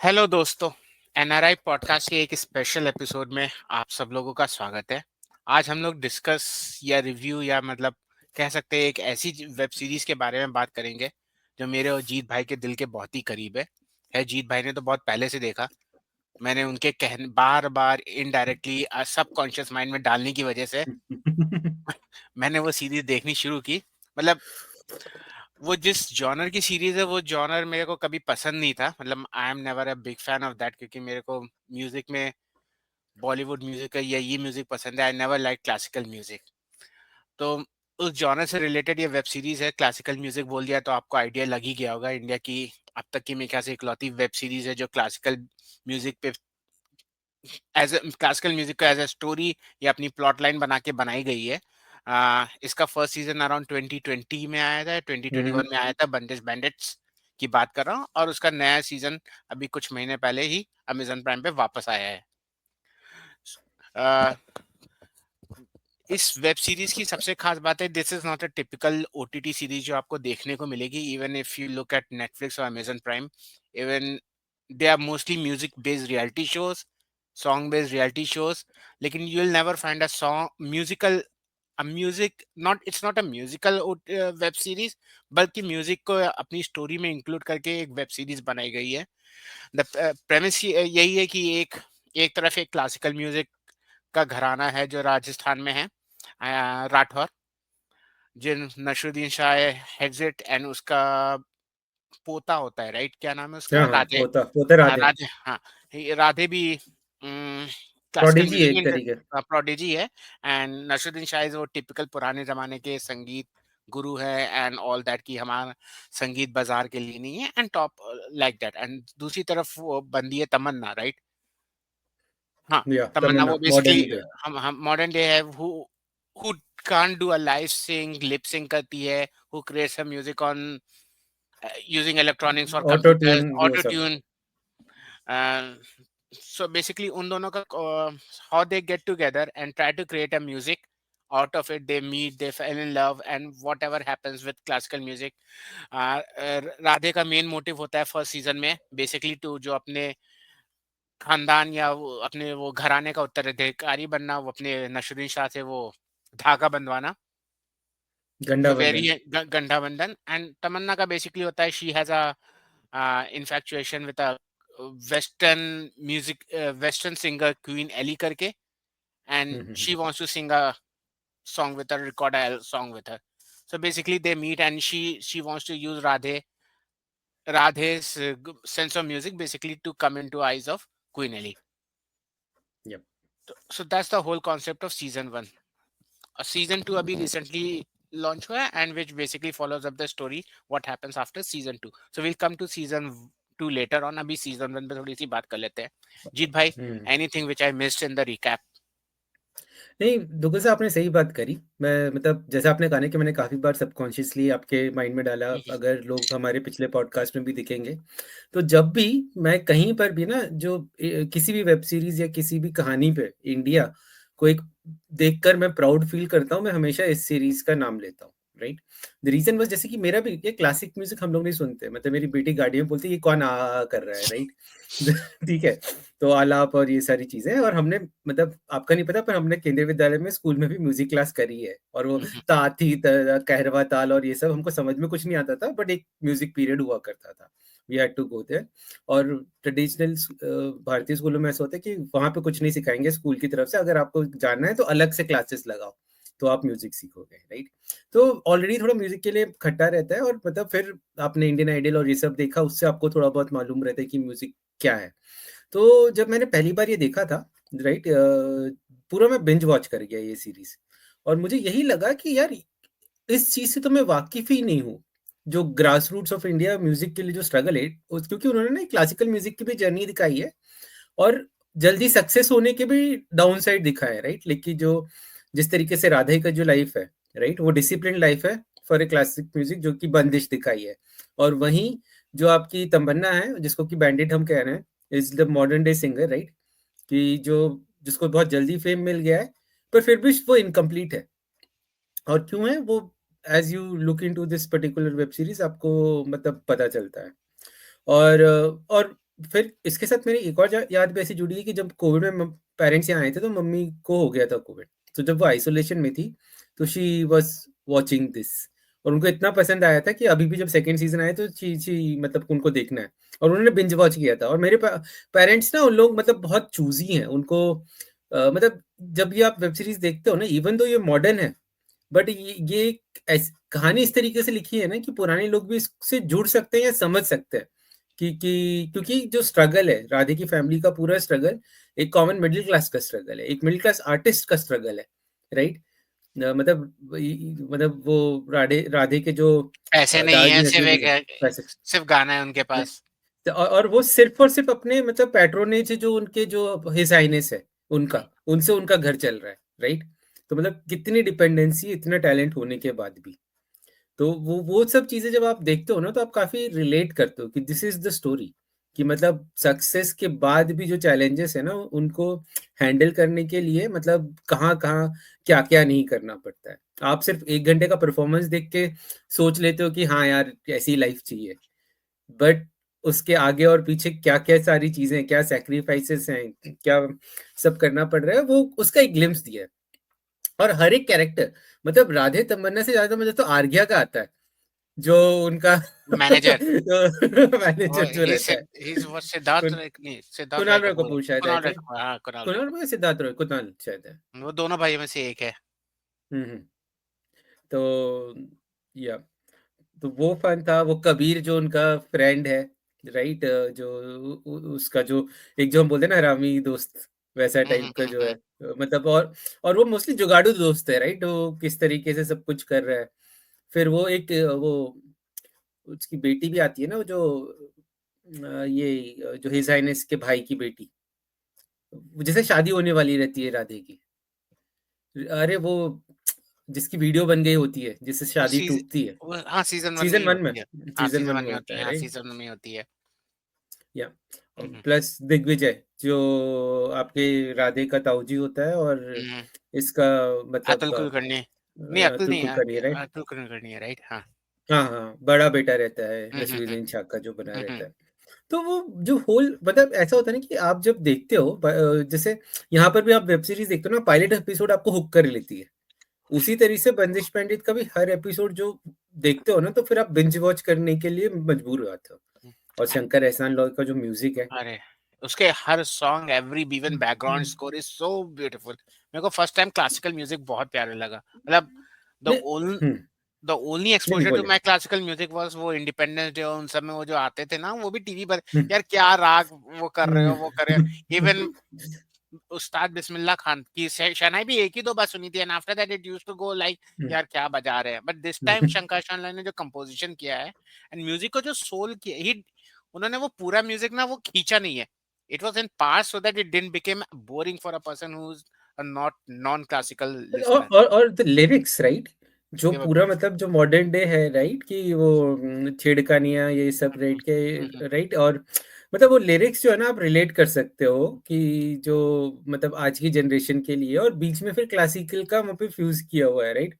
Hello दोस्तों, NRI podcast के एक स्पेशल एपिसोड में आप सब लोगों का स्वागत है। आज हम लोग डिस्कस या रिव्यू या मतलब कह सकते हैं एक ऐसी वेब सीरीज के बारे में बात करेंगे जो मेरे और जीत भाई के दिल के बहुत ही करीब है। जीत भाई ने तो बहुत पहले से देखा। मैंने उनके कहने बार बार इनडायरेक्टली सबकॉन्शियस माइंड में डालने की वजह से मैंने वो सीरीज देखनी शुरू की। मतलब वो जिस जॉनर की सीरीज है वो जॉनर मेरे को कभी पसंद नहीं था। मतलब I am never a big fan of that, क्योंकि मेरे को म्यूजिक में बॉलीवुड म्यूजिक या ये म्यूजिक पसंद है। I never like classical music. तो उस जॉनर से रिलेटेड ये वेब सीरीज है। क्लासिकल म्यूजिक बोल दिया तो आपको आइडिया लग ही गया होगा। इंडिया की अब तक की मेरे ख्याल से इकलौती वेब सीरीज है जो क्लासिकल म्यूजिक पे एज क्लासिकल म्यूजिक को एज ए स्टोरी या अपनी प्लॉट लाइन बना के बनाई गई है। इसका फर्स्ट सीजन अराउंड 2020 में आया था, 2021 में आया था। बंदिश बैंडिट्स की बात कर रहा हूँ, और उसका नया सीजन अभी कुछ महीने पहले ही अमेजन प्राइम पे वापस आया है। अ, इस वेब सीरीज की सबसे खास बात है, this is not a typical OTT series जो आपको देखने को मिलेगी। Even if you look at Netflix और Amazon Prime, even they are mostly music based reality shows, song based reality shows. लेकिन you will never find a song musical a music not it's not a musical web series, बल्कि music को अपनी story में include करके एक web series बनाई गई है। द प्रेमिस यही है कि एक एक तरफ एक क्लासिकल म्यूजिक का घराना है जो राजस्थान में है, राठौर, जिन नसरुद्दीन शाह एग्जिट एंड उसका पोता होता है, राइट? क्या नाम है उसका? हाँ हाँ, राधे। पोता पोता हाँ राधे। राधे, हाँ। ये राधे भी क्लासिकल प्रोडिजी है म्यूजिक एक में तरीके। प्रोडिजी है। एंड नसरुद्दीन शाह इज वो टिपिकल पुराने जमाने के संगीत गुरु है एंड ऑल दैट, की हमारा संगीत बाजार के लिए नहीं है and top like that. And दूसरी तरफ वो बंदी है तमन्ना, राइट? हाँ, या तमन्ना तमन्ना वो बेसिकली मॉडर्न डे। हम मॉडर्न डे है, who can't do a live sing, lip sync करती है, who creates her music on using electronics और ऑटो कंप्यूटर्स, ट्यून वो ऑटो सब। ट्यून। सो बेसिकली उन दोनों का how they get together and try to create a music, out of it they meet, they fell in love and whatever happens with classical music. Radhe का main motive होता है first season में basically to जो अपने खानदान या वो अपने वो घराने का उत्तराधिकारी बनना, वो अपने नसरुद्दीन शाह से वो धागा बंधवाना, गंडा तो वेरी बंधन। गंठा बंधन। एंड तमन्ना का बेसिकली होता है she has a infatuation with a western music, western singer queen Ellie करके, and hmm. She wants to sing a song with her, record a song with her. So basically they meet and she wants to use Radhe's sense of music basically to come into eyes of Queen Ellie. Yup. So that's the whole concept of season 1. Season 2 अभी recently launch हुआ है and which basically follows up the story what happens after season 2। So will come to season 2 later on. अभी season 1 पे थोड़ी सी बात कर लेते हैं। जीत भाई, hmm. Anything which I missed in the recap? नहीं, दुगल से आपने सही बात करी। मैं मतलब जैसे आपने कहा ना कि मैंने काफ़ी बार सबकॉन्शियसली आपके माइंड में डाला, अगर लोग हमारे पिछले पॉडकास्ट में भी दिखेंगे, तो जब भी मैं कहीं पर भी ना जो किसी भी वेब सीरीज़ या किसी भी कहानी पे इंडिया को एक देखकर मैं प्राउड फ़ील करता हूँ, मैं हमेशा इस सीरीज़ का नाम लेता हूँ, राइट? द रीज़न वाज़ जैसे कि मेरा भी ये क्लासिक म्यूज़िक हम लोग नहीं सुनते, मतलब मेरी बेटी गाड़ी में बोलती है, "ये कौन कर रहा है?" राइट? ठीक है? तो आलाप और ये सारी चीज़ें, और हमने मतलब आपका नहीं पता पर हमने केंद्रीय विद्यालय में स्कूल में भी म्यूज़िक क्लास करी है, और वो ता, थी, त, कहरवा ताल और ये सब हमको समझ में कुछ नहीं आता था, बट एक म्यूज़िक पीरियड हुआ करता था। We had to go there. और ट्रेडिशनल भारतीय स्कूलों में ऐसा होता है कि वहाँ पे कुछ नहीं सिखाएँगे स्कूल की तरफ से, अगर आपको जानना है तो अलग से क्लासेस लगाओ, तो आप म्यूज़िक सीखोगे, राइट? तो ऑलरेडी थोड़ा म्यूज़िक के लिए खट्टा रहता है, और मतलब फिर आपने इंडियन आइडल और ये सब देखा, उससे आपको थोड़ा बहुत मालूम रहता है कि म्यूज़िक क्या है। तो जब मैंने पहली बार ये देखा था, राइट, पूरा मैं बिंज वॉच कर गया ये सीरीज़, और मुझे यही लगा कि यार इस चीज़ से तो मैं वाकिफ़ ही नहीं हूँ। जो grass roots of India music के लिए जो स्ट्रगल है, उस क्योंकि उन्होंने ना क्लासिकल म्यूज़िक की भी जर्नी दिखाई है, और जल्दी सक्सेस होने के भी डाउन साइड दिखाया है, राइट? लेकिन जो जिस तरीके से राधे का जो लाइफ़ है, राइट? वो डिसिप्लिन्ड लाइफ़ है फॉर ए क्लासिक म्यूज़िक, जो कि बंदिश दिखाई है। और वहीं जो आपकी तमन्ना है, जिसको कि बैंडिट हम कह रहे हैं, is the modern day singer, right? कि जो जिसको बहुत जल्दी फेम मिल गया है, पर फिर भी वो इनकम्प्लीट है। और क्यों है वो, as you look into this particular web series आपको मतलब पता चलता है। और फिर इसके साथ मेरी एक और याद भी ऐसी जुड़ी है कि जब कोविड में पेरेंट्स यहाँ आए थे तो मम्मी को हो गया था कोविड। तो जब वो आइसोलेशन में थी तो शी वाज वाचिंग दिस, और उनको इतना पसंद आया था कि अभी भी जब सेकंड सीजन आए तो शी मतलब उनको देखना है, और उन्होंने बिंज वॉच किया था। और मेरे पेरेंट्स ना, उन लोग मतलब बहुत चूजी हैं, उनको मतलब जब ये आप वेब सीरीज देखते हो ना, इवन दो ये मॉडर्न है, बट ये कहानी इस तरीके से लिखी है ना कि पुराने लोग भी इससे जुड़ सकते हैं या समझ सकते हैं कि क्योंकि जो स्ट्रगल है राधे की फैमिली का, पूरा स्ट्रगल एक कॉमन मिडिल क्लास का स्ट्रगल है, एक मिडिल क्लास आर्टिस्ट का स्ट्रगल है, राइट। मतलब वो राधे राधे के जो पैसे नहीं है, दादाजी सिर्फ नसीरुद्दीन है, एक पैसे, सिर्फ गाना है उनके पास। और वो सिर्फ और सिर्फ अपने मतलब पैट्रोनेज जो उनके जो हिज हाइनेस है उनका, उनसे उनका घर चल रहा है, राइट। तो मतलब कितनी डिपेंडेंसी, इतना टैलेंट होने के बाद भी। तो वो सब चीजें जब आप देखते हो ना तो आप काफी रिलेट करते हो कि दिस इज द स्टोरी, कि मतलब सक्सेस के बाद भी जो चैलेंजेस है ना उनको हैंडल करने के लिए मतलब कहाँ कहाँ क्या क्या नहीं करना पड़ता है। आप सिर्फ 1 घंटे का परफॉर्मेंस देख के सोच लेते हो कि हाँ यार ऐसी लाइफ चाहिए, बट उसके आगे और पीछे क्या क्या सारी चीजें, क्या सेक्रीफाइसेस हैं, क्या सब करना पड़ रहा है, वो उसका एक ग्लिम्स दिया है। और हर एक कैरेक्टर, मतलब राधे तमन्ना से ज्यादा मुझे तो आर्या का आता है, जो उनका मैनेजर, मैनेजर जो रहता है। वो सिद्धार्थ कुन, राय नहीं, सिद्धार्थ राय कुणाल का रॉय बोल रहा कपूर हूँ, शायद, आई कुणाल राय थिंक। कपूर, हाँ कुणाल राय कुणाल कपूर। रॉय, सिद्धार्थ रॉय, कुणाल शायद है। वो दोनों भाइयों में से एक है। हम्म। तो या तो वो फन था, वो कबीर जो उनका फ्रेंड है, राइट, जो उसका जो एक जो हम बोलते हैं ना हरामी दोस्त, वैसा टाइप का जो है, मतलब। और वो मोस्टली जुगाड़ू दोस्त है, राइट, वो किस तरीके से सब कुछ कर रहा है। फिर वो एक वो उसकी बेटी भी आती है ना, वो जो ये जो हिज हाइनेस के भाई की बेटी, जिसे शादी होने वाली रहती है राधे की। अरे वो जिसकी वीडियो बन गई होती है, जिससे वो शादी टूटती है। हाँ सीजन वन में सीजन ही वन में, होती है। हाँ सीजन सीजन वन वन में में होता होती है, है, हाँ राइट। सीजन वन में होती है। या हम्म, प्लस दिग्विजय जो आपके राधे का ताऊजी होता है, और हम्म। इसका अतुल मतलब कुलकर्णी, नहीं अतुल अतुल नहीं, कुलकर्णी, राइट। अतुल कुलकर्णी है, राइट, हाँ। हाँ हाँ, बड़ा बेटा रहता है हम्म, नसीरुद्दीन शाह का, जो बना हम्म, रहता है। तो वो जो होल मतलब ऐसा होता है ना कि आप जब देखते हो जैसे यहाँ पर भी आप वेब सीरीज देखते हो ना, पायलट एपिसोड आपको हुक कर लेती है। उसी तरीके से बंदिश पंडित का भी हर एपिसोड जो देखते हो ना, तो फिर आप बिंज वॉच करने के लिए मजबूर हो जाते हो। और हम्म। शंकर एहसान लॉय का जो म्यूजिक है। अरे उसके हर song, every even background score is so beautiful. मेरे को फर्स्ट टाइम क्लासिकल म्यूजिक बहुत प्यारा लगा, मतलब द नहीं, ओन हम्म, द ओनली नहीं नहीं एक्सपोजर टू बोले। माय क्लासिकल म्यूजिक वाज वो इंडिपेंडेंस डे, उन सब में वो जो आते थे ना, वो भी टीवी पर। हम्म, यार क्या राग वो कर रहे हो, वो कर रहे हो। इवन हम्म, उस्ताद बिस्मिल्लाह खान की शनाई भी एक ही दो बार सुनी थी, and after that it used to go like यार क्या बजा रहे हैं। बट दिस टाइम शंकर शानलाल ने जो कंपोजिशन किया है एंड म्यूजिक को जो सोल किया, ही उन्होंने वो पूरा म्यूजिक ना वो खींचा नहीं है। It was in part so that it didn't become boring for a person who is not non classical listener. और द लिरिक्स, राइट, जो दे वर पूरा ब्यूटीफुल। मतलब जो मॉडर्न डे है, राइट, कि वो छेड़खानियां ये सब, राइट के, राइट। और मतलब वो लिरिक्स जो है ना, आप रिलेट कर सकते हो कि जो मतलब आज की जनरेशन के लिए, और बीच में फिर क्लासिकल का वहाँ पे फ्यूज किया हुआ है, राइट।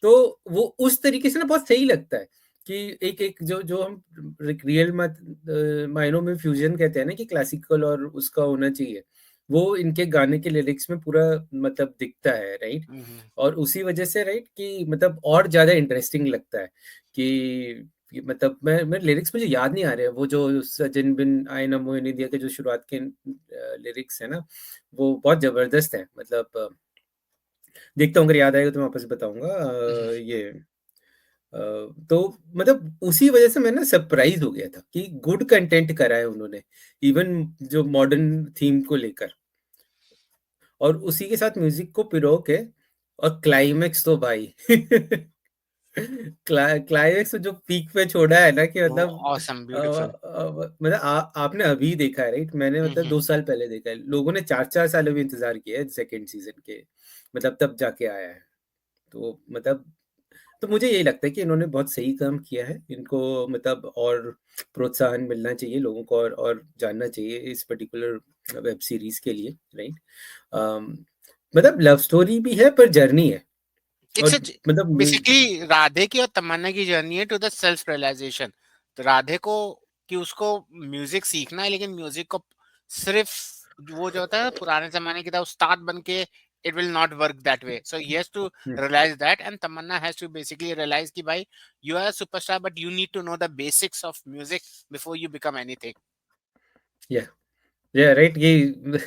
तो वो उस तरीके से ना बहुत सही लगता है कि एक एक जो जो हम रियल मायनों में फ्यूजन कहते हैं ना, कि क्लासिकल और उसका होना चाहिए, वो इनके गाने के लिरिक्स में पूरा मतलब दिखता है, राइट। और उसी वजह से, राइट, कि मतलब और ज्यादा इंटरेस्टिंग लगता है कि मतलब मैं लिरिक्स मुझे याद नहीं आ रहे हैं, वो जो सजन बिन आए ना मोए दिया के जो शुरुआत के लिरिक्स है ना, वो बहुत जबरदस्त है। मतलब देखता हूँ, अगर याद आएगा तो मैं वापस बताऊंगा। ये तो मतलब उसी वजह से मैं ना सरप्राइज हो गया था कि गुड कंटेंट करा है उन्होंने, इवन जो मॉडर्न थीम को लेकर, और उसी के साथ म्यूजिक को पिरो के, और क्लाइमेक्स तो भाई क्लाइमेक्स जो पीक पे छोड़ा है ना, कि वो मतलब ऑसम ब्यूटीफुल। मतलब आपने अभी देखा है, राइट, मैंने मतलब 2 साल पहले देखा है, लोगों ने 4-4 साल भी इंतजार किया है सेकेंड सीजन के, मतलब तब जाके आया है। तो मतलब तो मुझे यही लगता है कि इन्होंने बहुत सही काम किया है, इनको मतलब और प्रोत्साहन मिलना चाहिए लोगों को, और जानना चाहिए इस पर्टिकुलर वेब सीरीज के लिए, राइट। मतलब लव स्टोरी भी है पर जर्नी है, इट्स और मतलब बेसिकली राधे की और तमन्ना की जर्नी है टू द सेल्फ रियलाइजेशन। तो राधे को कि उसको म्यूजिक सीखना है, लेकिन म्यूजिक को सिर्फ वो जो होता है पुराने जमाने की तरह उस्ताद बन के it will not work that way. So he has to hmm, realize that, and Tamanna has to basically realize कि भाई you are a superstar but you need to know the basics of music before you become anything. या right ये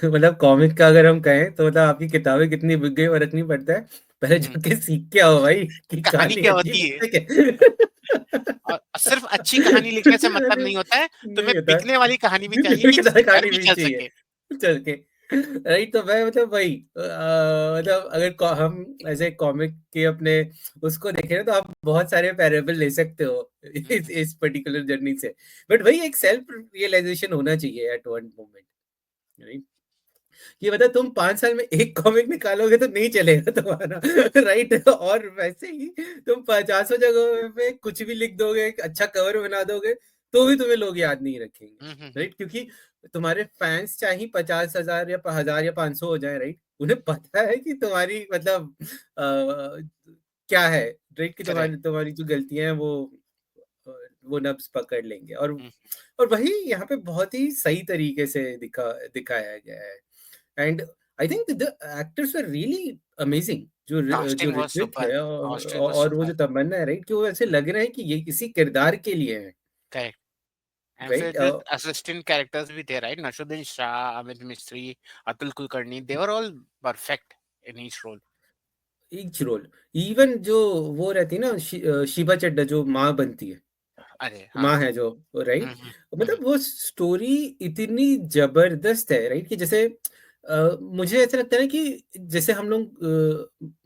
मतलब comic का अगर हम कहें तो मतलब आपकी किताबें कितनी बिक गई, फर्क नहीं पड़ता है। पहले हम्म, जाके सीख के आओ भाई कि कहानी कहानी क्या अच्छी होती है, लिखते क्या। और सिर्फ अच्छी कहानी लिखने से मतलब नहीं होता है, नहीं तुम्हें होता बिकने वाली कहानी भी चाहिए कि जिससे घर कहानी भी भी चल चाहिए सके। चल के। राइट तो मैं मतलब वही मतलब अगर हम ऐसे कॉमिक के अपने उसको देखें ना तो आप बहुत सारे पैरेबल ले सकते हो हम्म, इस पर्टिकुलर जर्नी से। बट वही एक सेल्फ रियलाइजेशन होना चाहिए एट वन मोमेंट, राइट। ये बता तुम 5 साल में एक कॉमिक निकालोगे तो नहीं चलेगा तुम्हारा राइट। और वैसे ही तुम 50 जगहों पे कुछ भी लिख दोगे, अच्छा कवर बना दोगे, तो भी तुम्हें लोग याद नहीं रखेंगे, हम्म, राइट। क्योंकि तुम्हारे फैंस चाहे 50,000 या 1000 या 500 हो जाए, राइट। उन्हें पता है कि तुम्हारी मतलब क्या है, राइट। कि तुम्हारी करेक्ट। तुम्हारी जो गलतियां हैं अ, वो नब्ज पकड़ लेंगे। हम्म, और वही यहाँ पे बहुत ही सही तरीके से दिखाया गया है। And I think the actors were really amazing. जो कास्टिंग वाज ऋत्विक सुपर, है कास्टिंग वाज और वो सुपर। जो तमन्ना है, राइट, कि वो ऐसे लग रहा है कि ये किसी किरदार के लिए है, करेक्ट। एंड फिर राइट। जो असिस्टेंट कैरेक्टर्स भी थे, right, Naseeruddin Shah, Amit Mistry, Atul Kulkarni, they were all perfect in each role. Each role. Even जो वो रहती है ना शिवा चड्डा जो माँ बनती है, अरे हाँ। माँ है जो, हम्म, राइट। हम्म, मतलब वो स्टोरी इतनी जबरदस्त है, राइट। कि जैसे मुझे ऐसा लगता है ना कि जैसे हम लोग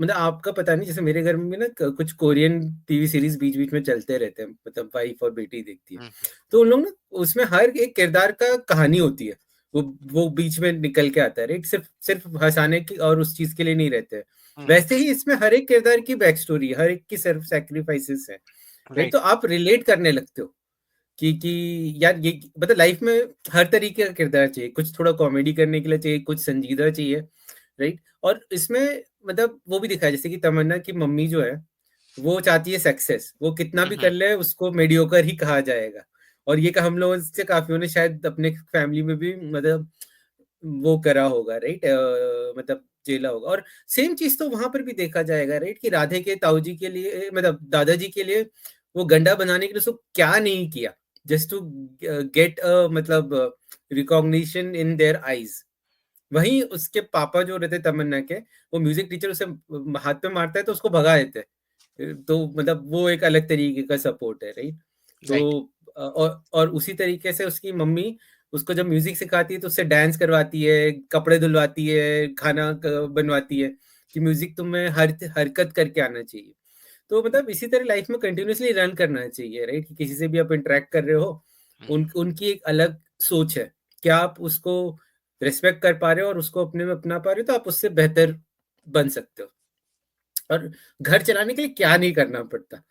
मतलब आपका पता नहीं, जैसे मेरे घर में भी ना कुछ कोरियन टीवी सीरीज बीच बीच में चलते रहते हैं, मतलब वाइफ और बेटी देखती है। हम्म, तो उन लोग ना उसमें हर एक किरदार का कहानी होती है, वो वो बीच में निकल के आता है, राइट। सिर्फ सिर्फ हंसाने की और उस चीज के लिए नहीं रहते हैं। वैसे ही इसमें हर एक किरदार की बैक स्टोरी, हर एक की सेल्फ सैक्रिफाइसेस है, राइट। राइट। तो आप रिलेट करने लगते हो कि यार ये मतलब लाइफ में हर तरीके का किरदार चाहिए, कुछ थोड़ा कॉमेडी करने के लिए चाहिए, कुछ संजीदा चाहिए, राइट। और इसमें मतलब वो भी दिखाया जैसे कि तमन्ना की मम्मी जो है वो चाहती है सक्सेस, वो कितना भी हम्म, कर ले उसको मेडियोकर ही कहा जाएगा। और ये हम लोगों से काफियों ने शायद अपने फैमिली में भी मतलब वो करा होगा, राइट। मतलब झेला होगा। और सेम चीज तो वहां पर भी देखा जाएगा, राइट। कि राधे के ताऊजी के लिए मतलब दादाजी के लिए वो गंडा बनाने के लिए उसको क्या नहीं किया, जस्ट टू गेट मतलब रिकॉग्निशन इन देयर आईज। वहीं उसके पापा जो रहते तमन्ना के, वो म्यूजिक टीचर उसे हाथ पे मारता है तो उसको भगा देते हैं। तो मतलब वो एक अलग तरीके का सपोर्ट है, राइट। राइट। तो और उसी तरीके से उसकी मम्मी उसको जब म्यूजिक सिखाती है तो उससे डांस करवाती है, कपड़े धुलवाती है, खाना बनवाती है, कि म्यूजिक तुम्हें हर हरकत करके आना चाहिए। तो मतलब इसी तरह लाइफ में कंटिन्यूअसली रन करना चाहिए, राइट। कि किसी से भी आप इंटरेक्ट कर रहे हो, उनकी एक अलग सोच है, क्या आप उसको रिस्पेक्ट कर पा रहे हो और उसको अपने में अपना पा रहे हो, तो आप उससे बेहतर बन सकते हो। और घर चलाने के लिए क्या नहीं करना पड़ता,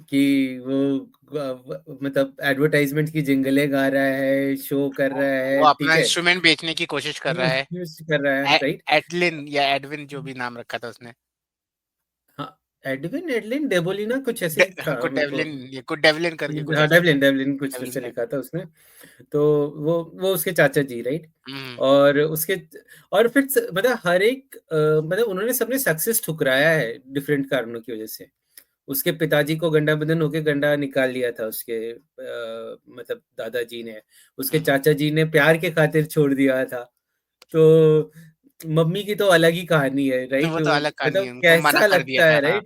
कि वो मतलब एडवर्टाइजमेंट की जिंगलें गा रहा है, शो कर वो रहा वो है, अपना ठीक है। इंस्ट्रूमेंट बेचने की कोशिश कर रहा है। कर रहा है, राइट। एडलिन या एडविन जो भी नाम रखा था उसने। हाँ, एडविन एडलिन डेबोलिना कुछ ऐसे ही था गुड मेरे को। डेवलिन, ये गुड डेवलिन करके कुछ हाँ, ऐसा था। डेवलिन कुछ डेवलिन ऐसे ने। लिखा था उसने। तो वो उसके चाचा जी, राइट। हम्म, और उसके और फिर मतलब हर एक मतलब उन्होंने सबने सक्सेस ठुकराया है डिफरेंट कारणों की वजह से। उसके पिताजी को गंडा बदन होके गंडा निकाल लिया था उसके मतलब दादाजी ने। उसके हम्म। चाचा जी ने प्यार के खातिर छोड़ दिया था। तो मम्मी की तो अलग ही कहानी है, तो राइट। वो तो अलग कहानी मतलब है, उनको मना कैसा कर दिया लगता था, है, हाँ।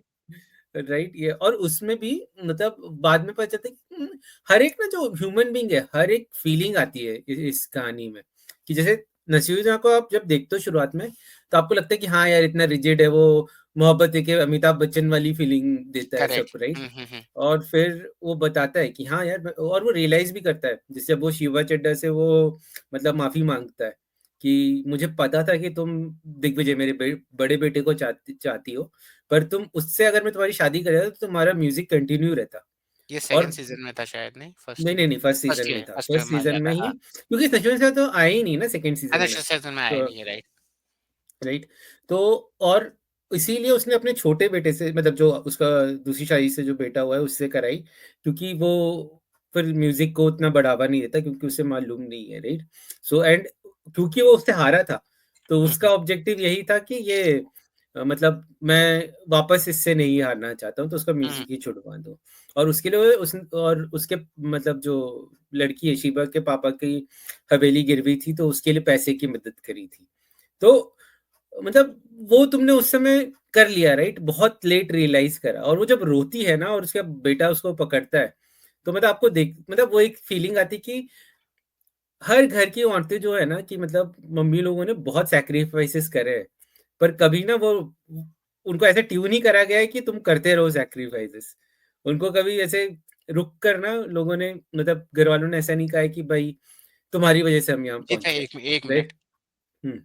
राइट। राइट ये और उसमें भी मतलब बाद में पता चलता है कि हर एक ना जो ह्यूमन बीइंग है, हर एक फीलिंग आती है इस कहानी में। कि जैसे नसीरुद्दीन शाह को आप जब देखते हो शुरुआत में, तो आपको लगता है कि हाँ यार इतना रिजिड है वो, मोहब्बत है कि अमिताभ बच्चन वाली फीलिंग देता है सब, करेक्ट। राइट। और फिर वो बताता है कि हाँ यार, और वो रियलाइज भी करता है जैसे वो शिवा चड्डा से वो मतलब माफी मांगता है कि मुझे पता था कि तुम दिग्विजय मेरे बड़े बेटे को चाहती हो, पर तुम उससे अगर मैं तुम्हारी शादी कर देता तो तुम्हारा म्यूजिक कंटिन्यू रहता। ये और सेकंड सीजन में था शायद, नहीं फर्स्ट नहीं में। नहीं नहीं, फर्स्ट सीजन फर्स्ट में में, था, फर्स्ट में फर्स्ट मार सीजन जाता में है, ही। हाँ। क्योंकि सचमुच से तो आया ही नहीं ना सेकंड सीजन अरे में। सीजन में आया तो नहीं है, राइट। राइट। तो और इसीलिए उसने अपने छोटे बेटे से मतलब जो उसका दूसरी शादी से जो बेटा हुआ है उससे कराई, क्योंकि वो फिर म्यूजिक को उतना बढ़ावा नहीं देता क्योंकि उसे मालूम नहीं है, राइट? सो एंड क्योंकि वो उससे हारा था, तो हुँ, उसका हुँ, ऑब्जेक्टिव यही था कि ये मतलब मैं वापस इससे नहीं हारना चाहता हूँ, तो उसका हुँ, म्यूजिक ही छुड़वा दो। और उसके लिए और उसके मतलब जो लड़की है शिवा के पापा की हवेली गिरवी थी, तो उसके लिए पैसे की मदद करी थी। तो मतलब वो तुमने उस समय कर लिया, राइट? बहुत लेट रियलाइज करा, और वो जब रोती है ना और उसका बेटा उसको पकड़ता है, तो मतलब आपको देख मतलब वो एक फीलिंग आती कि हर घर की औरतें जो है ना कि मतलब मम्मी लोगों ने बहुत सैक्रिफाइसेस करे हैं, पर कभी ना वो उनको ऐसे ट्यून ही करा गया है कि तुम करते रहो सैक्रिफाइसेस। उनको कभी ऐसे रुक कर ना लोगों ने मतलब घर वालों ने ऐसा नहीं कहा है कि भाई तुम्हारी वजह से हम यहाँ जीत है पहुंचे, 1 मिनट। राइट? हम्म।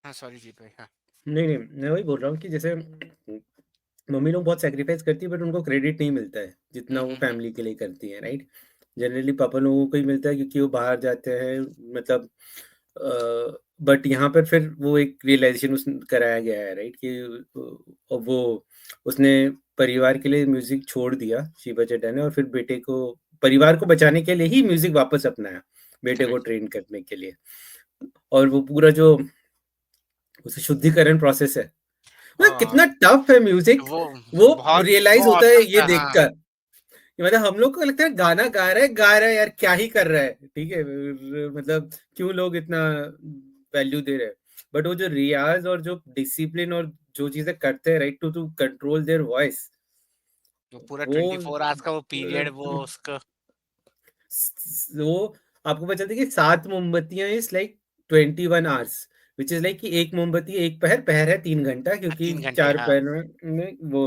हाँ, सॉरी जीत भाई, हाँ। नहीं नहीं, मैं वही बोल रहा हूँ कि जैसे मम्मी लोग बहुत सैक्रिफाइस करती है, बट उनको क्रेडिट नहीं मिलता है जितना हुँ, वो हुँ, हुँ, फैमिली के लिए करती है, राइट? जनरली पापा लोगों को ही मिलता है क्योंकि वो बाहर जाते हैं, मतलब बट यहाँ पर फिर वो एक रियलाइजेशन उस कराया गया है, राइट? कि वो उसने परिवार के लिए म्यूजिक छोड़ दिया शिवा चड्ढा ने, और फिर बेटे को परिवार को बचाने के लिए ही म्यूजिक वापस अपनाया, बेटे को करेक्ट। ट्रेन करने के लिए। और वो पूरा जो उसे शुद्धिकरण प्रोसेस है, मतलब हाँ, कितना टफ है म्यूजिक, वो वो बहुत रियलाइज वो होता है ऑसम ये था, हाँ। देखकर। मतलब हम लोग को लगता है गाना गा रहा है यार, क्या ही कर रहा है, ठीक है? मतलब क्यों लोग इतना वैल्यू दे रहे हैं? बट वो जो रियाज और जो डिसिप्लिन और जो चीजें करते हैं, right, to to control their voice, वो पूरा वो 24 आवर्स का वो पीरियड वो उसका। वो आपको पता चलता है कि 7 मोमबत्तियां is like 21 hours, which is like कि एक मोमबत्ती एक पहर, पहर है 3 घंटा, हाँ, क्योंकि 3 घंटे, चार हाँ। पहर में वो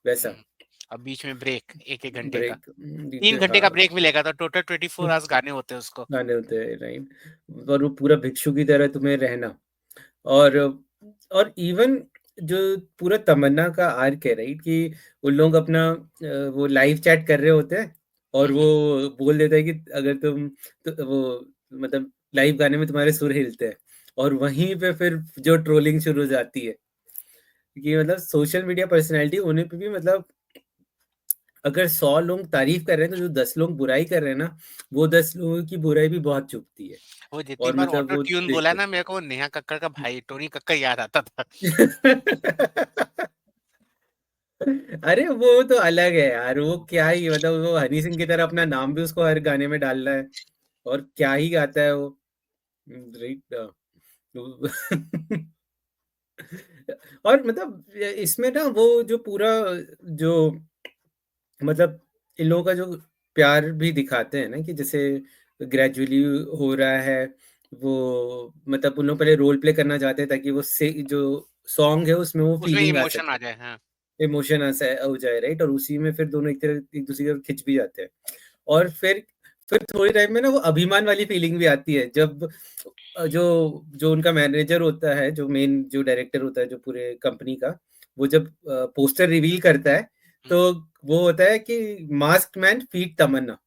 वैसा हुँ, अब बीच में ब्रेक 1-1 घंटे का। ब्रेक। 3 घंटे हाँ, का ब्रेक मिलेगा तो टोटल 24 आवर्स गाने होते हैं उसको। गाने होते हैं, राइट? और वो पूरा भिक्षु की तरह तुम्हें रहना, और इवन जो पूरा तमन्ना का आर्क है, राइट, कि उन लोग अपना वो लाइव चैट कर रहे होते हैं, हुँ, और वो हुँ। बोल देता है कि अगर तुम तो वो मतलब लाइव गाने में तुम्हारे सुर हिलते हैं, और वहीं पे फिर जो ट्रोलिंग शुरू हो जाती है कि मतलब सोशल मीडिया पर्सनैलिटी होने पे भी मतलब अगर 100 लोग तारीफ कर रहे हैं, तो जो 10 लोग बुराई कर रहे हैं ना, वो 10 लोगों की बुराई भी बहुत चुभती है, वो जितनी और बार मतलब ऑटो वो ट्यून देख बोला के ना, मेरे को वो नेहा कक्कड़ का भाई टोनी कक्कड़ याद आता था। अरे वो तो अलग है यार, वो क्या ही मतलब वो हनी सिंह की तरह अपना नाम भी उसको हर गाने में डालना है, और क्या ही गाता है वो, राइट? और मतलब इसमें ना वो जो पूरा जो मतलब इन लोगों का जो प्यार भी दिखाते हैं ना, कि जैसे ग्रेजुअली हो रहा है, वो मतलब उन लोग पहले रोल प्ले करना चाहते हैं ताकि वो से जो सॉन्ग है उसमें वो उसमें फीलिंग आ इमोशन सके, आ जाए, हाँ। इमोशन हो जाए, राइट? और उसी में फिर दोनों एक दूसरे की तरफ खिंच भी जाते हैं, और फिर थोड़ी टाइम में ना वो अभिमान वाली फीलिंग भी आती है, जब जो जो उनका मैनेजर होता है, जो मेन जो डायरेक्टर होता है जो पूरे कंपनी का, वो जब पोस्टर रिवील करता है, हुँ, तो वो होता है कि मास्क्ड मैन फीट तमन्ना,